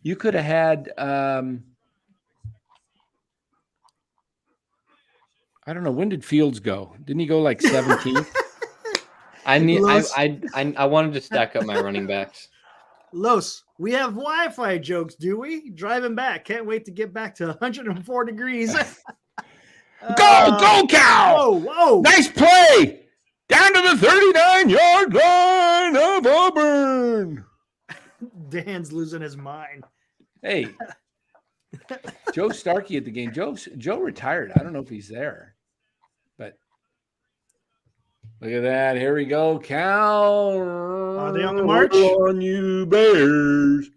You could have had I don't know, when did Fields go? Didn't he go like 17th? I wanted to stack up my running backs. Los, we have Wi-Fi jokes, do we? Driving back. Can't wait to get back to 104 degrees. Go, Cal! Whoa. Nice play! Down to the 39-yard line of Auburn. Dan's losing his mind. Hey, Joe Starkey at the game. Joe retired. I don't know if he's there, but look at that. Here we go, Cal. Are they on the march? On you, Bears.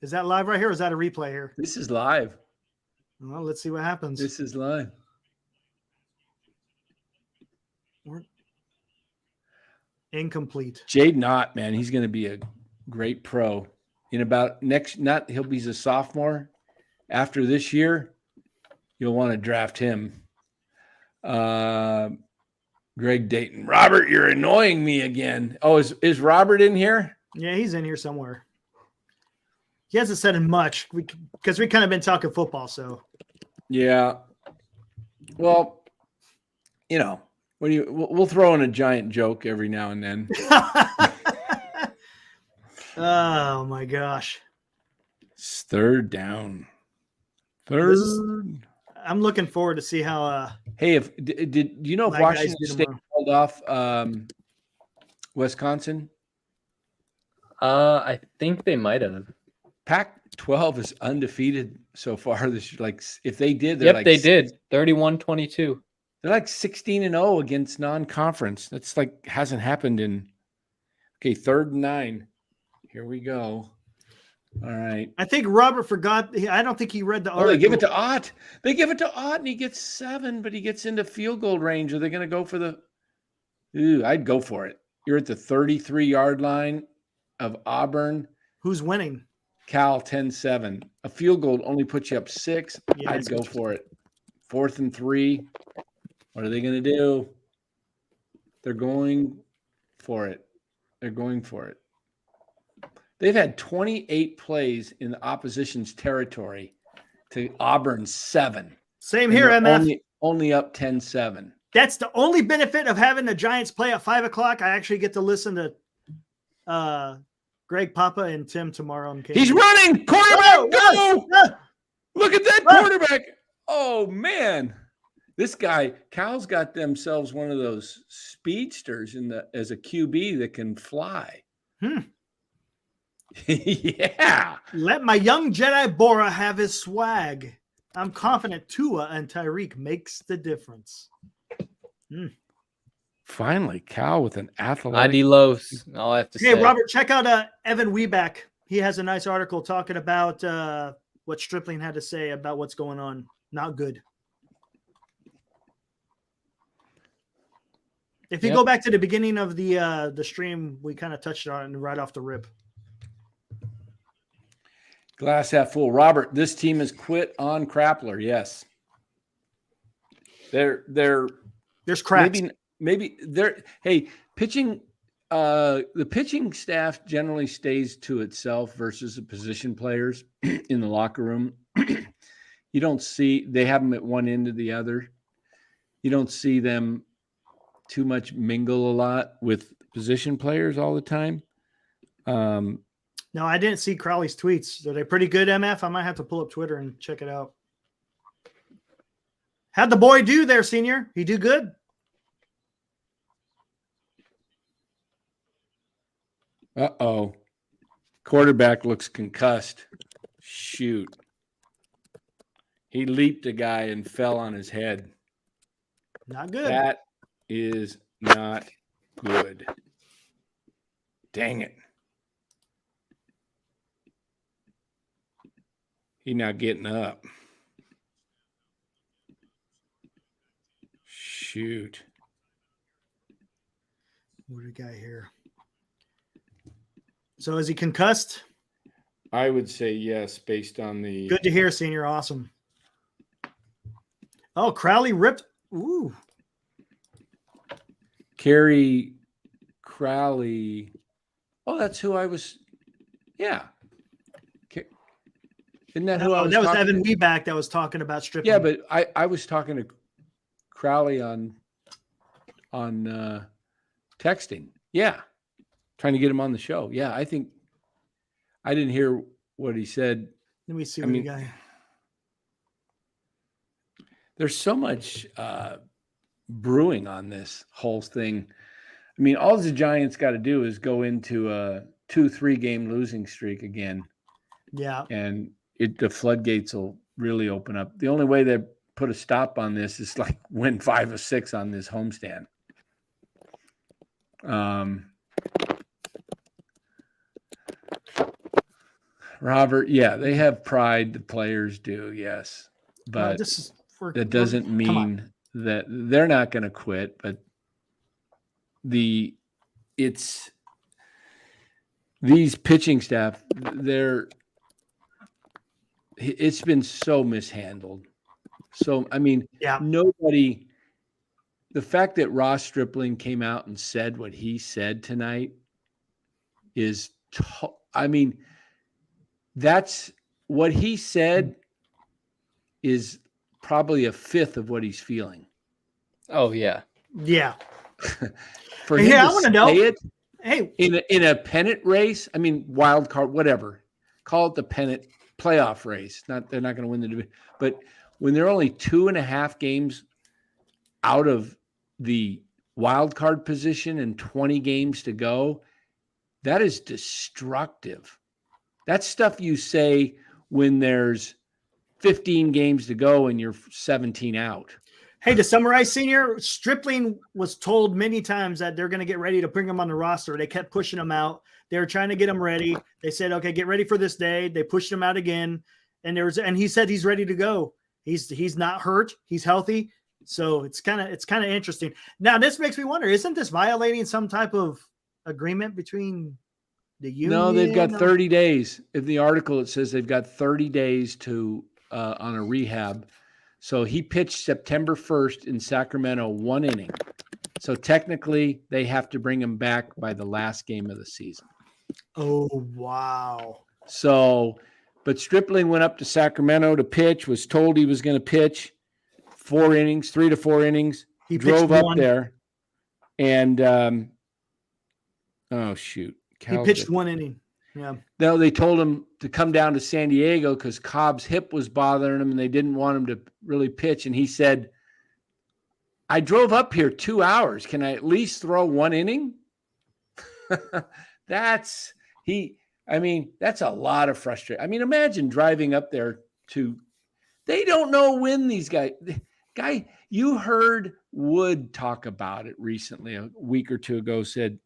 Is that live right here, or is that a replay here? This is live. Well, let's see what happens. This is live. Incomplete. Jaden Ott, man, he's going to be a great pro. In about he's a sophomore. After this year, you'll want to draft him. Greg Dayton. Robert, you're annoying me again. Oh, is Robert in here? Yeah, he's in here somewhere. He hasn't said much because we kind of been talking football, so. Yeah. Well, we'll throw in a giant joke every now and then. Oh my gosh. It's 3rd down. I'm looking forward to see how hey, if did you know if Washington State called off Wisconsin? I think they might have. Pac-12 is undefeated so far this year. Like if they did, They did 31-22. They're like 16-0 against non-conference. That's like hasn't happened in. Okay, 3rd and 9. Here we go. All right. I think Robert forgot. I don't think he read the article. They give it to Ott. They give it to Ott, and he gets 7, but he gets into field goal range. Are they going to go for the? Ooh, I'd go for it. You're at the 33-yard line of Auburn. Who's winning? Cal 10-7. A field goal only puts you up 6. Yeah, I'd go for it. 4th and 3. What are they going to do? They're going for it. They're going for it. They've had 28 plays in the opposition's territory to Auburn's 7. Same here, MF. Only up 10-7. That's the only benefit of having the Giants play at 5 o'clock. I actually get to listen to Greg Papa and Tim tomorrow. He's running. Quarterback, go! Look at that quarterback. Oh, man. This guy, Cal's got themselves one of those speedsters as a QB that can fly. Yeah. Let my young Jedi Bora have his swag. I'm confident Tua and Tyreek makes the difference. Finally, Cal with an athletic. Adios. All I have to say. Hey, Robert, check out Evan Weeback. He has a nice article talking about what Stripling had to say about what's going on. Not good. If you go back to the beginning of the stream, we kind of touched on it right off the rip. Glass half full. Robert, this team has quit on Krappler. Yes. There's cracks. Maybe they're pitching. The pitching staff generally stays to itself versus the position players in the locker room. You don't see they have them at one end or the other. You don't see them too much mingle a lot with position players all the time. No, I didn't see Crowley's tweets. Are they pretty good, MF? I might have to pull up Twitter and check it out. How'd the boy do there, Senior? He do good? Uh-oh. Quarterback looks concussed. Shoot. He leaped a guy and fell on his head. Not good. That is not good. Dang it. He's not getting up. Shoot. What do we got here? So is he concussed? I would say yes, based on the. Good to hear, Senior. Awesome. Oh, Crowley ripped. Ooh. Kerry Crowley. Oh, that's who I was. Yeah. Isn't that who I was? That was Evan Weeback that was talking about Stripling. Yeah, but I was talking to Crowley on texting. Yeah, trying to get him on the show. Yeah, I think I didn't hear what he said. Let me see what we got. There's so much brewing on this whole thing. I mean, all the Giants got to do is go into a 2-3 game losing streak again. Yeah, and the floodgates will really open up. The only way they put a stop on this is like win 5 or 6 on this homestand. Robert, yeah, they have pride. The players do, yes, but that doesn't mean that they're not going to quit. But it's these pitching staff. It's been so mishandled. So, I mean, nobody, the fact that Ross Stripling came out and said what he said tonight is, that's what he said is probably a fifth of what he's feeling. Oh, yeah. Yeah. For him I want to know. Hey, in a pennant race, I mean, wild card, whatever, call it the pennant playoff race. They're not going to win the division, but when they're only 2.5 games out of the wild card position and 20 games to go, That is destructive. That's stuff you say when there's 15 games to go and you're 17 out. Hey, to summarize, Senior, Stripling was told many times that they're going to get ready to bring him on the roster. They kept pushing him out. They were trying to get him ready. They said, okay, get ready for this day. They pushed him out again. And he said he's ready to go. He's not hurt. He's healthy. So it's kind of interesting. Now, this makes me wonder, isn't this violating some type of agreement between the union? No, they've got 30 days. In the article, it says they've got 30 days to on a rehab. So he pitched September 1st in Sacramento, 1 inning. So technically, they have to bring him back by the last game of the season. Oh, wow. So, but Stripling went up to Sacramento to pitch, was told he was going to pitch 4 innings, 3 to 4 innings. He drove up one. there and, oh, shoot. He pitched 1 inning. Yeah. No, they told him to come down to San Diego because Cobb's hip was bothering him and they didn't want him to really pitch. And he said, I drove up here 2 hours. Can I at least throw 1 inning? That's a lot of frustration. I mean, imagine driving up there they don't know when these guys, you heard Wood talk about it recently, a week or two ago, said,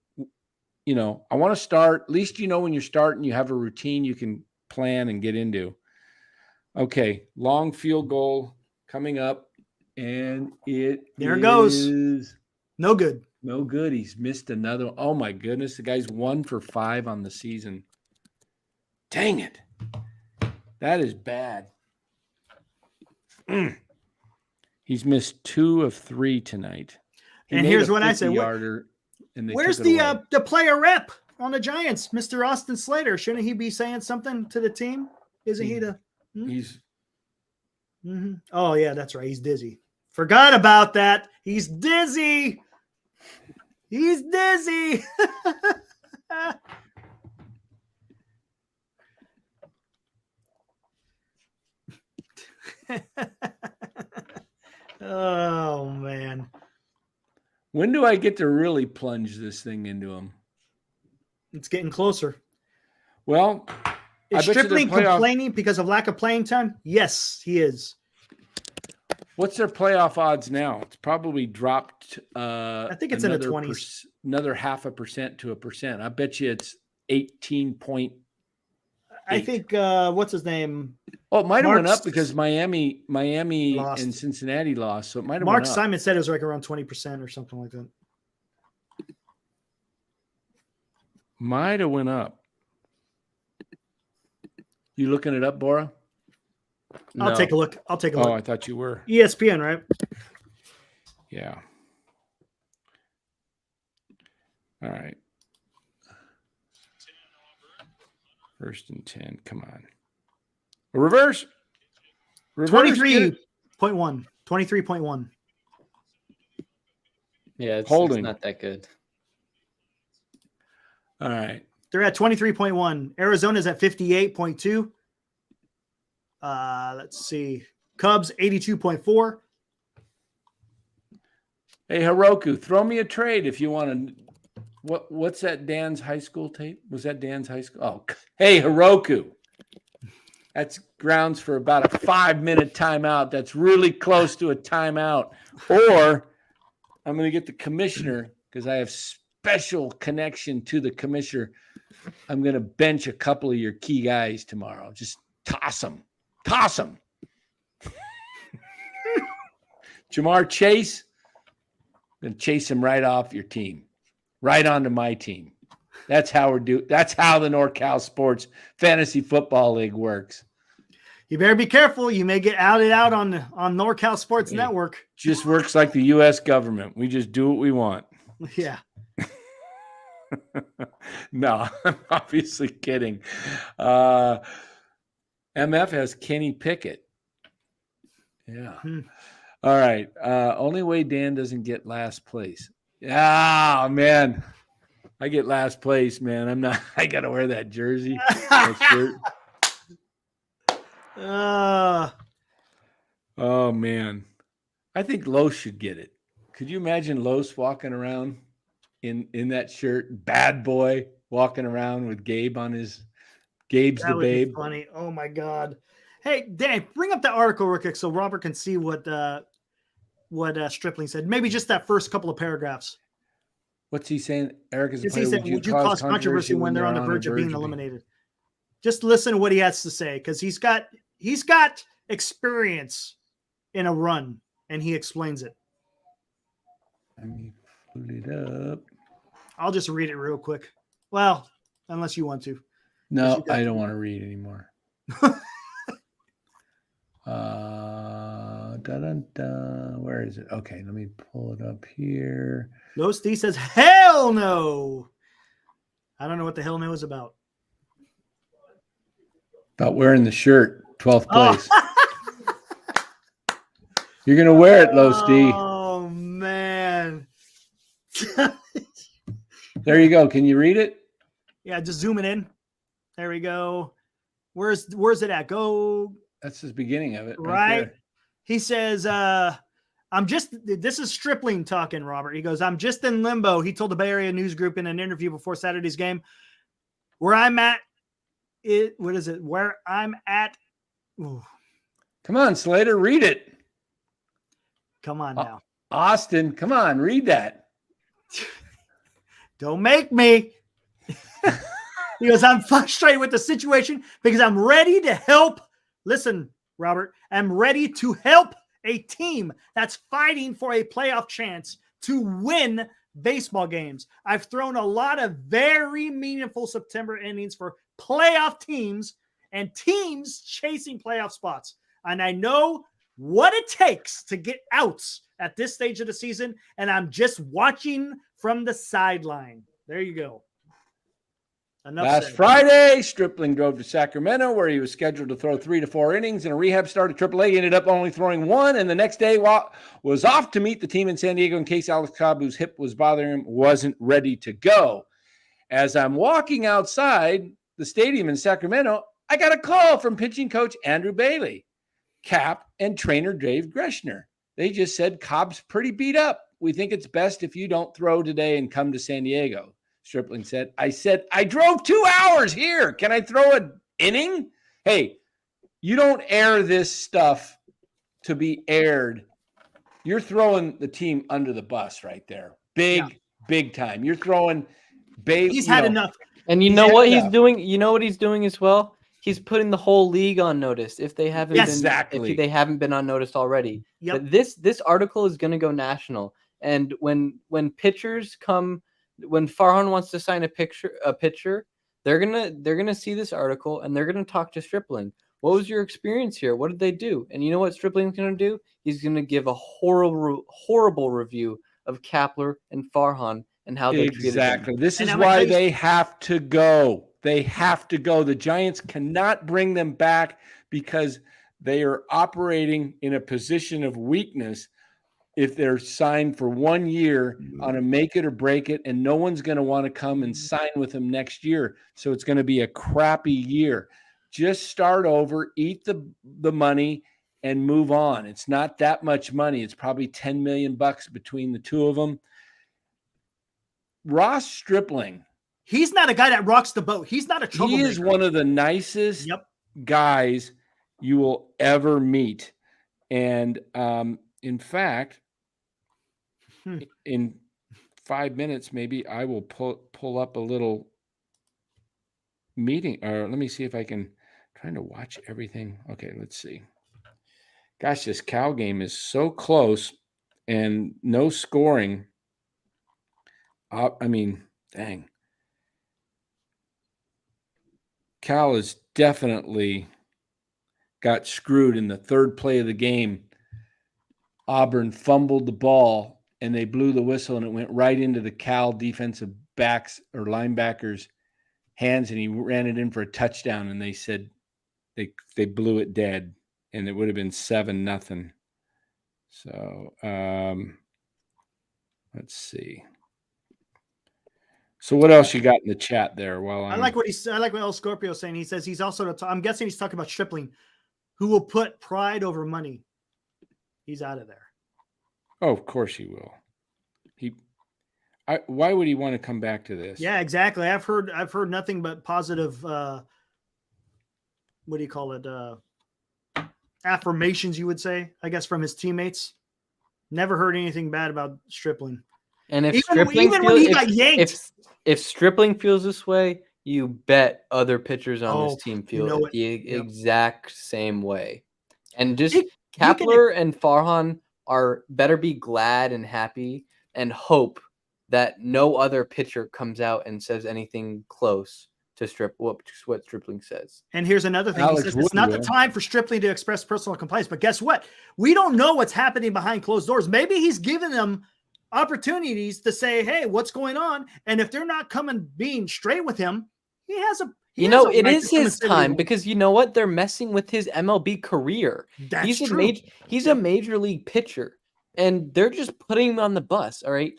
I want to start. At least when you're starting, you have a routine you can plan and get into. Okay, long field goal coming up, and there goes. No good. No good. He's missed another. Oh my goodness, the guy's 1 for 5 on the season. Dang it, that is bad. He's missed 2 of 3 tonight. And here's what I say. Where's the player rep on the Giants, Mr. Austin Slater? Shouldn't he be saying something to the team? Isn't he the? He's. Mm-hmm. Oh yeah, that's right. He's dizzy. Forgot about that. He's dizzy. He's dizzy. Oh man. When do I get to really plunge this thing into him? It's getting closer. Well, is Stripling complaining because of lack of playing time? Yes, he is. What's their playoff odds now? It's probably dropped. I think it's in the 20s. Another 0.5% to 1%. I bet you it's 18.8. I think what's his name? Oh, it might have went up because Miami lost. And Cincinnati lost. So it might have Mark went up. Simon said it was like around 20% or something like that. Might have went up. You looking it up, Bora? No. I'll take a look. Oh, I thought you were. ESPN, right? Yeah. All right. 1st and 10. Come on. Reverse. 23.1. 23.1. Yeah, it's not that good. All right. They're at 23.1. Arizona's at 58.2. Let's see. Cubs 82.4. Hey, Hiroku, throw me a trade if you want to. What's that Dan's high school tape? Was that Dan's high school? Oh, hey, Hiroku. That's grounds for about a 5-minute timeout. That's really close to a timeout. Or I'm going to get the commissioner because I have special connection to the commissioner. I'm going to bench a couple of your key guys tomorrow. Just toss them. Toss them. Jamar Chase, I'm going to chase him right off your team. Right onto my team. That's how that's how the NorCal Sports Fantasy Football League works. You better be careful. You may get outed out on NorCal Sports Network. Just works like the U.S. government. We just do what we want. Yeah. No, I'm obviously kidding. MF has Kenny Pickett. Yeah. All right. Only way Dan doesn't get last place. Ah, man. I get last place, man. I got to wear that jersey. That shirt. Oh, man. I think Los should get it. Could you imagine Los walking around in that shirt? Bad boy. walking around with Gabe's That the would be babe. funny. Oh my God. Hey, Dan, bring up the article real quick so Robert can see what Stripling said. Maybe just that first couple of paragraphs. What's he saying? Eric, as a Is he player, saying, would you cause controversy when they're on the verge of being eliminated? Just listen to what he has to say, because he's got experience in a run, and he explains it. Let me pull it up. I'll just read it real quick. Well, unless you want to. No, I don't want to read anymore. Where is it? Okay, let me pull it up here. Low Steve says, hell no. I don't know what the hell no is about. About wearing the shirt, 12th place. You're going to wear it, Low Steve. Oh, man. There you go. Can you read it? Yeah, just zoom it in. There we go. Where's it at? Go. That's the beginning of it. Right. He says, this is Stripling talking, Robert. He goes, I'm just in limbo. He told the Bay Area News Group in an interview before Saturday's game. Where I'm at, Where I'm at. Ooh. Come on, Slater, read it. Come on now. Austin, come on, read that. Don't make me. He goes, I'm frustrated with the situation because I'm ready to help. Listen, Robert, I'm ready to help a team that's fighting for a playoff chance to win baseball games. I've thrown a lot of very meaningful September innings for playoff teams and teams chasing playoff spots. And I know what it takes to get outs at this stage of the season. And I'm just watching from the sideline. There you go. Last Friday, Stripling drove to Sacramento, where he was scheduled to throw 3 to 4 innings in a rehab start at AAA. He ended up only throwing 1, and the next day was off to meet the team in San Diego in case Alex Cobb, whose hip was bothering him, wasn't ready to go. As I'm walking outside the stadium in Sacramento, I got a call from pitching coach Andrew Bailey, Cap, and trainer Dave Greshner. They just said, Cobb's pretty beat up. We think it's best if you don't throw today and come to San Diego. Stripling said, I drove 2 hours here. Can I throw an inning? Hey, you don't air this stuff to be aired. You're throwing the team under the bus right there. Big time. You're throwing Bailey. He's had enough. And you know what he's doing? You know what he's doing as well? He's putting the whole league on notice if they haven't if they haven't been on notice already. Yep. But this article is going to go national. And when pitchers come, when Farhan wants to sign a pitcher, they're gonna see this article and they're gonna talk to Stripling. What was your experience here? What did they do? And you know what Stripling's gonna do? He's gonna give a horrible review of Kapler and Farhan and how they treated him. This is why they have to go. They have to go. The Giants cannot bring them back because they are operating in a position of weakness. If they're signed for 1 year on a make it or break it, and no one's going to want to come and sign with them next year. So it's going to be a crappy year. Just start over, eat the money, and move on. It's not that much money. It's probably $10 million between the two of them. Ross Stripling. He's not a guy that rocks the boat. He's not a troublemaker. He is one of the nicest guys you will ever meet. And in fact, in 5 minutes, maybe I will pull up a little meeting, or let me see if I can. Trying to watch everything. Okay, let's see. Gosh, this Cal game is so close and no scoring. I mean, dang. Cal has definitely got screwed in the third play of the game. Auburn fumbled the ball and they blew the whistle and it went right into the Cal defensive backs or linebackers' hands and he ran it in for a touchdown and they said they blew it dead and it would have been 7-0. So let's see. So what else you got in the chat there? I like what El Scorpio's saying. He says he's also I'm guessing he's talking about Stripling, who will put pride over money. He's out of there. Oh, of course he will. Why would he want to come back to this? Yeah, exactly. I've heard nothing but positive. What do you call it? Affirmations, you would say, I guess, from his teammates. Never heard anything bad about Stripling. And if when he got yanked, if Stripling feels this way, you bet other pitchers on this team feel the exact same way. And just Kapler and Farhan better be glad and happy and hope that no other pitcher comes out and says anything close to what Stripling says. And here's another thing. He says it's not the time for Stripling to express personal complaints. But guess what? We don't know what's happening behind closed doors. Maybe he's giving them opportunities to say, hey, what's going on? And if they're not being straight with him, he has a it is his time, because you know what? They're messing with his MLB career. That's true. He's a major league pitcher, and they're just putting him on the bus. All right.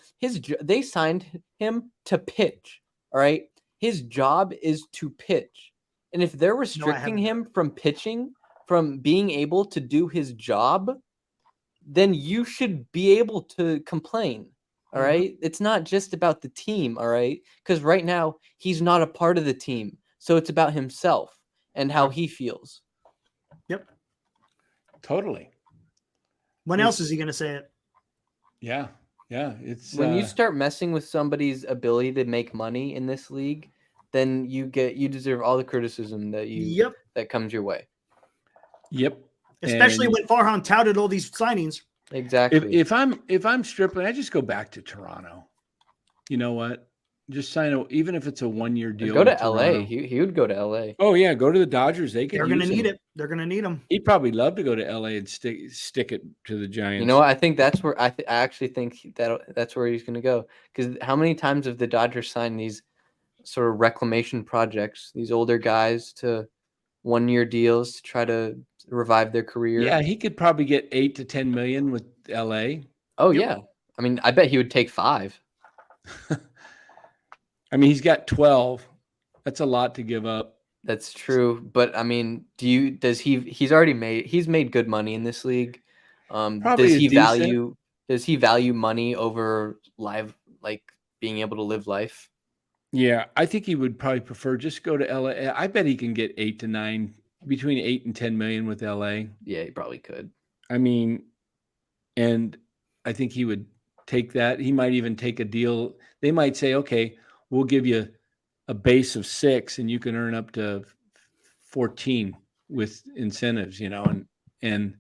They signed him to pitch. All right. His job is to pitch. And if they're restricting him from pitching, from being able to do his job, then you should be able to complain. All right. It's not just about the team. All right. Because right now he's not a part of the team. So it's about himself and how he feels. Yep. Totally. When else is he going to say it? Yeah. Yeah. It's when you start messing with somebody's ability to make money in this league, then you deserve all the criticism that comes your way. Yep. Especially when Farhan touted all these signings. Exactly. If I'm Stripling, I just go back to Toronto. You know what? Just sign even if it's a 1-year deal. Go to LA. He would go to LA. Oh yeah, go to the Dodgers. They're going to need it. They're going to need him. He'd probably love to go to LA and stick it to the Giants. You know what? I think that's where I actually think that's where he's going to go. Because how many times have the Dodgers signed these sort of reclamation projects, these older guys to 1-year deals to try to revive their career? Yeah, he could probably get 8 to 10 million with LA. Oh yeah. I mean, I bet he would take 5. I mean, he's got 12. That's a lot to give up. That's true, but I mean, he's made good money in this league. Does he value money over being able to live life? Yeah, I think he would probably prefer just go to LA. I bet he can get 8 to 9, between 8 and 10 million with LA. Yeah, he probably could. I mean, and I think he would take that. He might even take a deal. They might say, okay, we'll give you a base of 6 and you can earn up to 14 with incentives, and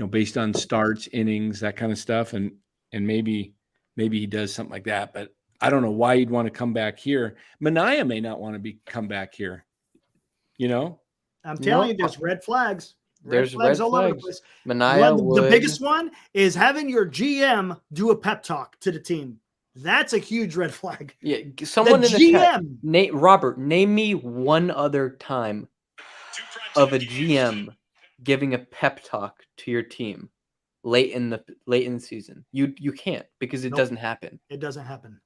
based on starts, innings, that kind of stuff. And maybe he does something like that, but I don't know why he'd want to come back here. Manaea may not want to come back here. I'm telling you, there's red flags. There's red flags all over the place. The biggest one is having your GM do a pep talk to the team. That's a huge red flag. Yeah, someone in the chat, Robert, name me one other time of a GM giving a pep talk to your team late in the season. You can't, because it doesn't happen. It doesn't happen.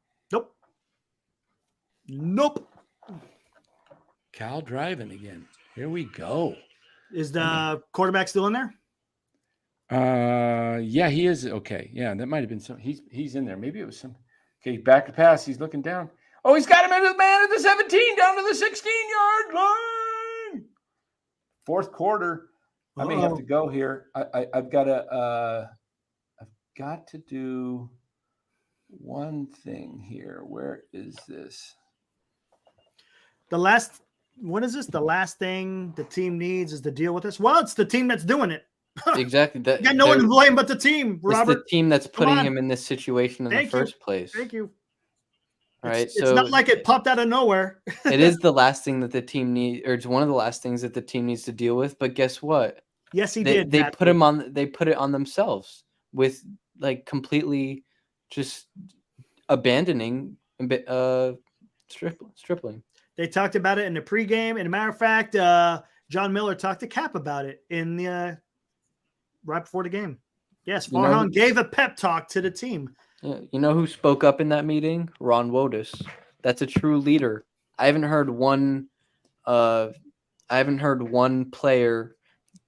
Nope. Cal driving again. Here we go. Is the quarterback still in there? Yeah, he is. Okay. Yeah, that might have been some. He's in there. Maybe it was some. Okay, back to pass. He's looking down. Oh, he's got him into the man at the 17, down to the 16-yard line. Fourth quarter. I may have to go here. I've got to do one thing here. Where is this? What is this? The last thing the team needs is to deal with this. Well, it's the team that's doing it. Exactly. You got no one to blame but the team, Robert. It's the team that's putting him in this situation in the first place. Thank you. All right. It's not like it popped out of nowhere. It is the last thing that the team needs, or it's one of the last things that the team needs to deal with. But guess what? Yes, he did. They put it on themselves with completely just abandoning Stripling. They talked about it in the pregame. And a matter of fact, John Miller talked to Cap about it in the right before the game. Yes, Farhan gave a pep talk to the team. Yeah, you know who spoke up in that meeting? Ron Wotus. That's a true leader. I haven't heard one player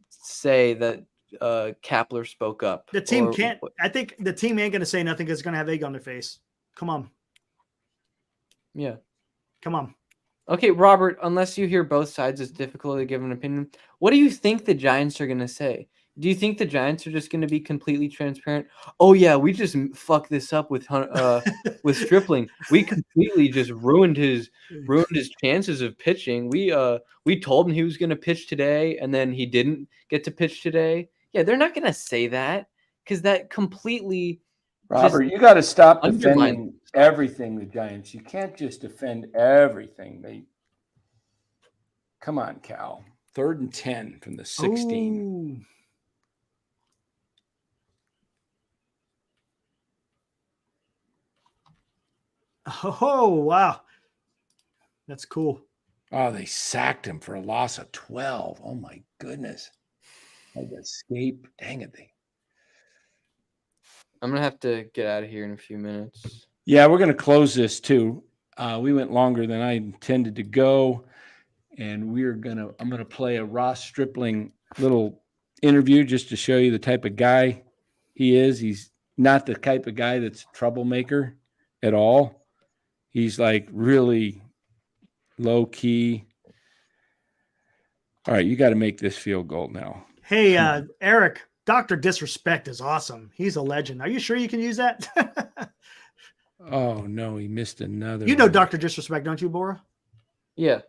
say that Kapler spoke up. The team can't. I think the team ain't going to say nothing because it's going to have egg on their face. Come on. Yeah. Come on. Okay, Robert, unless you hear both sides, it's difficult to give an opinion. What do you think the Giants are going to say? Do you think the Giants are just going to be completely transparent? Oh, yeah, we just fucked this up with Stripling. We completely just ruined his chances of pitching. We told him he was going to pitch today, and then he didn't get to pitch today. Yeah, they're not going to say that because that completely Robert, you got to stop undermines defending everything, the Giants. You can't just defend everything. Come on, Cal. 3rd and 10 from the 16. Ooh. Oh, wow. That's cool. Oh, they sacked him for a loss of 12. Oh, my goodness. Had to escape. Dang it. I'm going to have to get out of here in a few minutes. Yeah, we're going to close this too. We went longer than I intended to go. And I'm going to play a Ross Stripling little interview just to show you the type of guy he is. He's not the type of guy that's a troublemaker at all. He's like really low key. All right, you got to make this field goal now. Hey, Eric, Dr. Disrespect is awesome. He's a legend. Are you sure you can use that? Oh, no, he missed another. You know Dr. Disrespect, don't you, Bora? Yeah.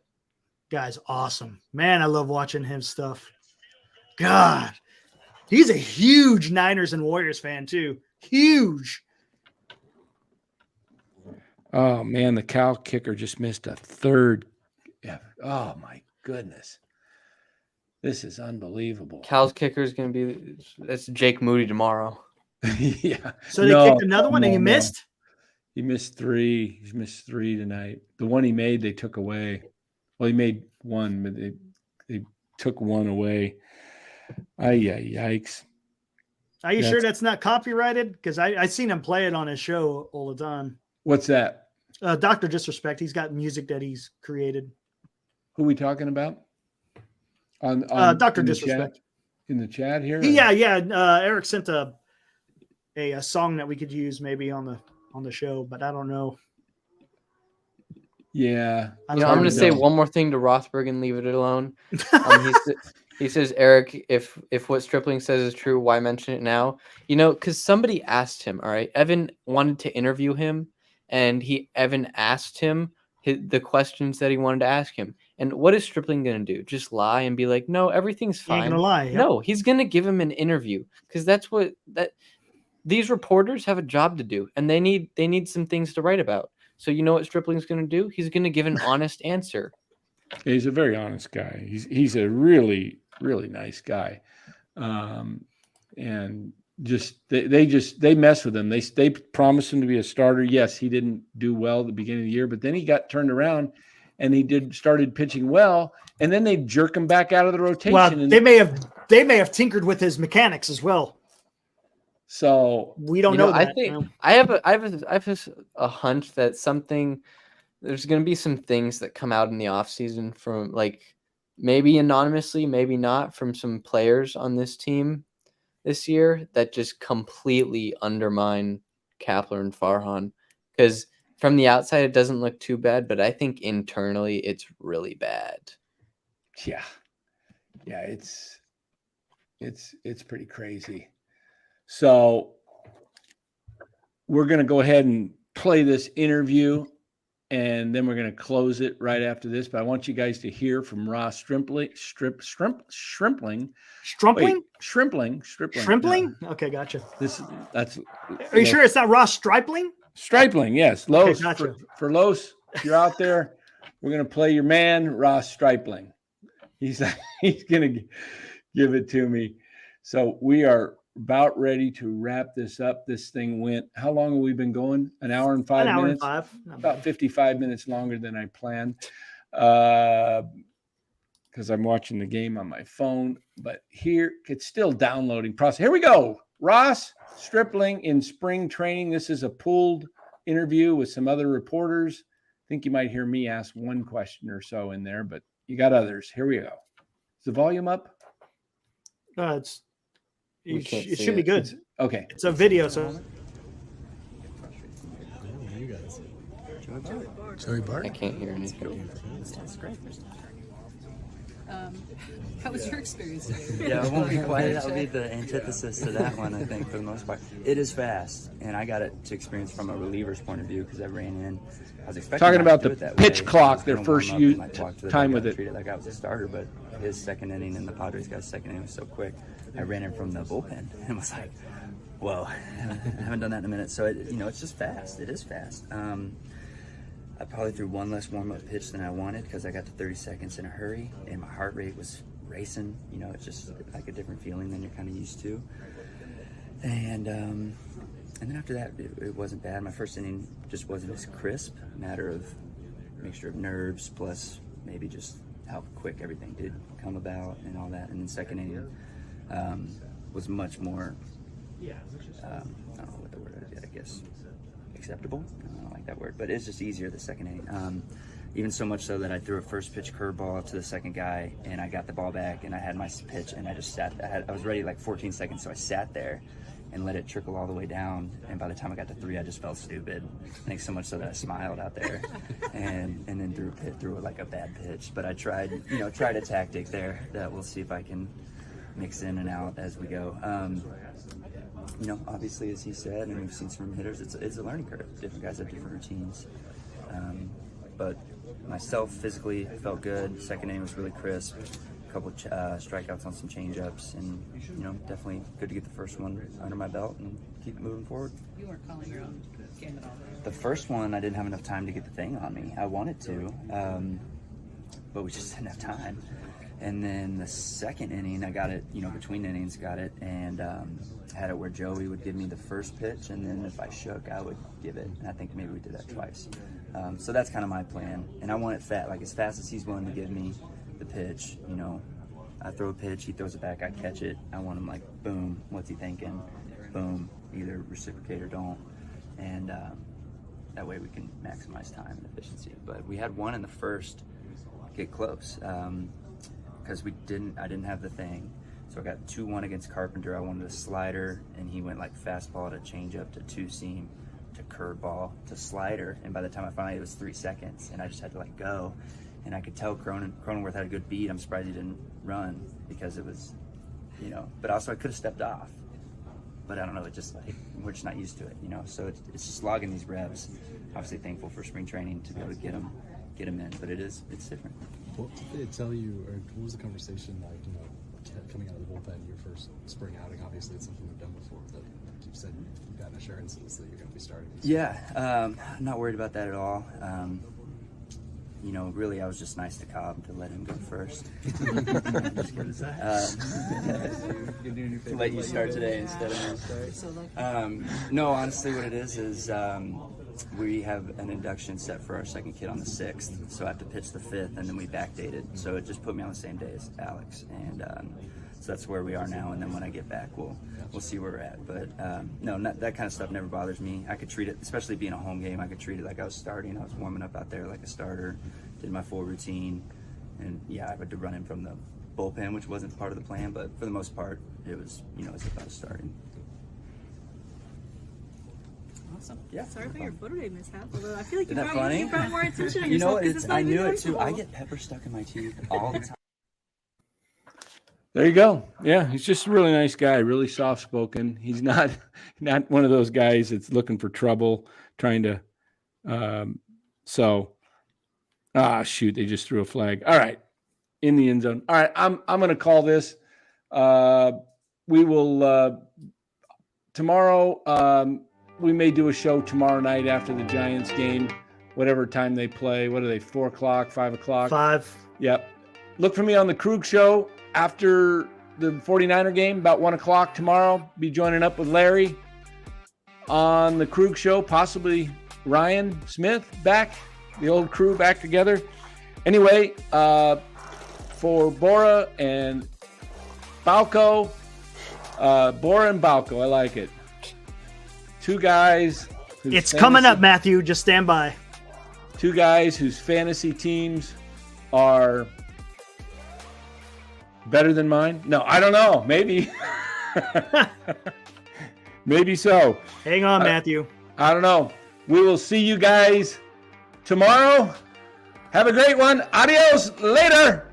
Guy's awesome. Man, I love watching him stuff. God, he's a huge Niners and Warriors fan, too. Huge. Oh, man, the Cal kicker just missed a third. Oh, my goodness. This is unbelievable. Cal's kicker is going to be that's Jake Moody tomorrow. Yeah. So they kicked another one and he missed? He missed 3. He's missed 3 tonight. The one he made, they took away. Well, he made 1, but they took 1 away. Yikes. Are you sure that's not copyrighted? Because I seen him play it on his show all the time. What's that? Dr. Disrespect. He's got music that he's created. Who are we talking about? On Dr. Disrespect. In the chat here? Yeah. Eric sent a song that we could use maybe on the show, but I don't know. Yeah. I'm going to say one more thing to Rothberg and leave it alone. He says, Eric, if what Stripling says is true, why mention it now? Because somebody asked him, all right? Evan wanted to interview him, and Evan asked him the questions that he wanted to ask him. And what is Stripling going to do? Just lie and be like, no, everything's fine? He ain't going to lie. Yep. No, he's going to give him an interview because that's what these reporters have a job to do, and they need some things to write about. So you know what Stripling's going to do? He's going to give an honest answer. He's a very honest guy. He's a really, really nice guy. And just they mess with him. They promised him to be a starter. Yes, he didn't do well at the beginning of the year, but then he got turned around and he started pitching well, and then they jerk him back out of the rotation. Well, they may have tinkered with his mechanics as well. So we don't know that. I think I have a hunch that there's going to be some things that come out in the offseason from maybe anonymously, maybe not, from some players on this team this year that just completely undermine Kapler and Farhan. Because from the outside, it doesn't look too bad, but I think internally it's really bad. Yeah. It's pretty crazy. So we're going to go ahead and play this interview, and then we're going to close it right after this. But I want you guys to hear from Ross Stripling. Shrimpling? Okay, gotcha. Are you sure it's not Ross Stripling? Stripling, yes. Los, okay, gotcha. for Los, if you're out there, we're going to play your man, Ross Stripling. He's going to give it to me. So we are about ready to wrap this up. This thing went, how long have we been going? An hour and 5 minutes? About 55 minutes longer than I planned. Because I'm watching the game on my phone. But here, it's still downloading process. Here we go. Ross Stripling in spring training. This is a pooled interview with some other reporters. I think you might hear me ask one question or so in there, but you got others. Here we go. Is the volume up? It should be good. Okay. It's a video, so. You guys. Joey Bart. I can't hear anything. That's great. How was your experience today? Yeah, it won't be quiet. That would be the antithesis to that one, I think, for the most part. It is fast, and I got it to experience from a reliever's point of view because I ran in. I was expecting Talking not to about do the it that pitch way. clock, I their was gonna first warm up and, like, walk to the time dugout with and it. treat it like I was a starter, but his second inning and the Padres guy's second inning was so quick. I ran in from the bullpen and was like, whoa, I haven't done that in a minute. So, it's just fast. It is fast. I probably threw one less warm-up pitch than I wanted because I got to 30 seconds in a hurry, and my heart rate was racing. It's just like a different feeling than you're kind of used to. And then after that, it wasn't bad. My first inning just wasn't as crisp. A matter of mixture of nerves plus maybe just how quick everything did come about and all that. And then second inning was much more, I don't know what the word is, I guess, acceptable. I don't like that word, but it's just easier the second inning. Even so much so that I threw a first pitch curveball to the second guy, and I got the ball back, and I had my pitch, and I just sat. I was ready like 14 seconds, so I sat there and let it trickle all the way down. And by the time I got to 3, I just felt stupid. I think so much so that I smiled out there, and then threw like a bad pitch. But I tried a tactic there that we'll see if I can mix in and out as we go. Obviously, as he said, and we've seen some hitters, it's a learning curve. Different guys have different routines. But myself, physically, felt good. Second inning was really crisp. A couple strikeouts on some change-ups. And, definitely good to get the first one under my belt and keep moving forward. You weren't calling your own game at all, right? The first one, I didn't have enough time to get the thing on me. I wanted to, but we just didn't have time. And then the second inning, I got it, between innings, got it, and had it where Joey would give me the first pitch, and then if I shook, I would give it. And I think maybe we did that twice. So that's kind of my plan. And I want it as fast as he's willing to give me the pitch. I throw a pitch, he throws it back, I catch it. I want him like, boom, what's he thinking? Boom, either reciprocate or don't. And that way we can maximize time and efficiency. But we had one in the first get close. Because I didn't have the thing. So I got 2-1 against Carpenter. I wanted a slider, and he went like fastball to changeup to two-seam to curveball to slider. And by the time I finally, it was 3 seconds, and I just had to like go. And I could tell Cronenworth had a good beat. I'm surprised he didn't run because it was, But also I could have stepped off. But I don't know. It just like we're just not used to it, So it's just logging these reps. Obviously thankful for spring training to be able to get them in, but it's different. What did they tell you, or what was the conversation like, coming out of the bullpen, your first spring outing? Obviously, it's something we've done before, but you've said you've gotten assurances that you're going to be starting. Yeah, I'm not worried about that at all. Really, I was just nice to Cobb to let him go first. To let you start today instead of me. No, honestly, what it is we have an induction set for our second kid on the 6th, so I have to pitch the 5th, and then we backdated. So it just put me on the same day as Alex, and so that's where we are now. And then when I get back, we'll see where we're at. But no, that kind of stuff never bothers me. I could treat it, especially being a home game, I could treat it like I was starting. I was warming up out there like a starter, did my full routine, and yeah, I had to run in from the bullpen, which wasn't part of the plan, but for the most part, it was as if I was starting. Awesome. Yeah. Sorry for your photo day mishap. Although I feel like Isn't that funny? you brought more attention on You know yourself. what? 'Cause it's not I even knew it noticeable. too. I get pepper stuck in my teeth all the time. There you go. Yeah, he's just a really nice guy, really soft spoken. He's not one of those guys that's looking for trouble, trying to. Shoot! They just threw a flag. All right, in the end zone. All right, I'm going to call this. We will tomorrow. We may do a show tomorrow night after the Giants game, whatever time they play. What are they? 4 o'clock, 5 o'clock? 5. Yep. Look for me on the Krug Show after the 49er game, about 1 o'clock tomorrow. Be joining up with Larry on the Krug Show, possibly Ryan Smith back, the old crew back together. Anyway, for Bora and Balco, Bora and Balco, I like it. Two guys. It's coming up, Matthew. Just stand by. Two guys whose fantasy teams are better than mine. No, I don't know. Maybe. Maybe so. Hang on, Matthew. I don't know. We will see you guys tomorrow. Have a great one. Adios. Later.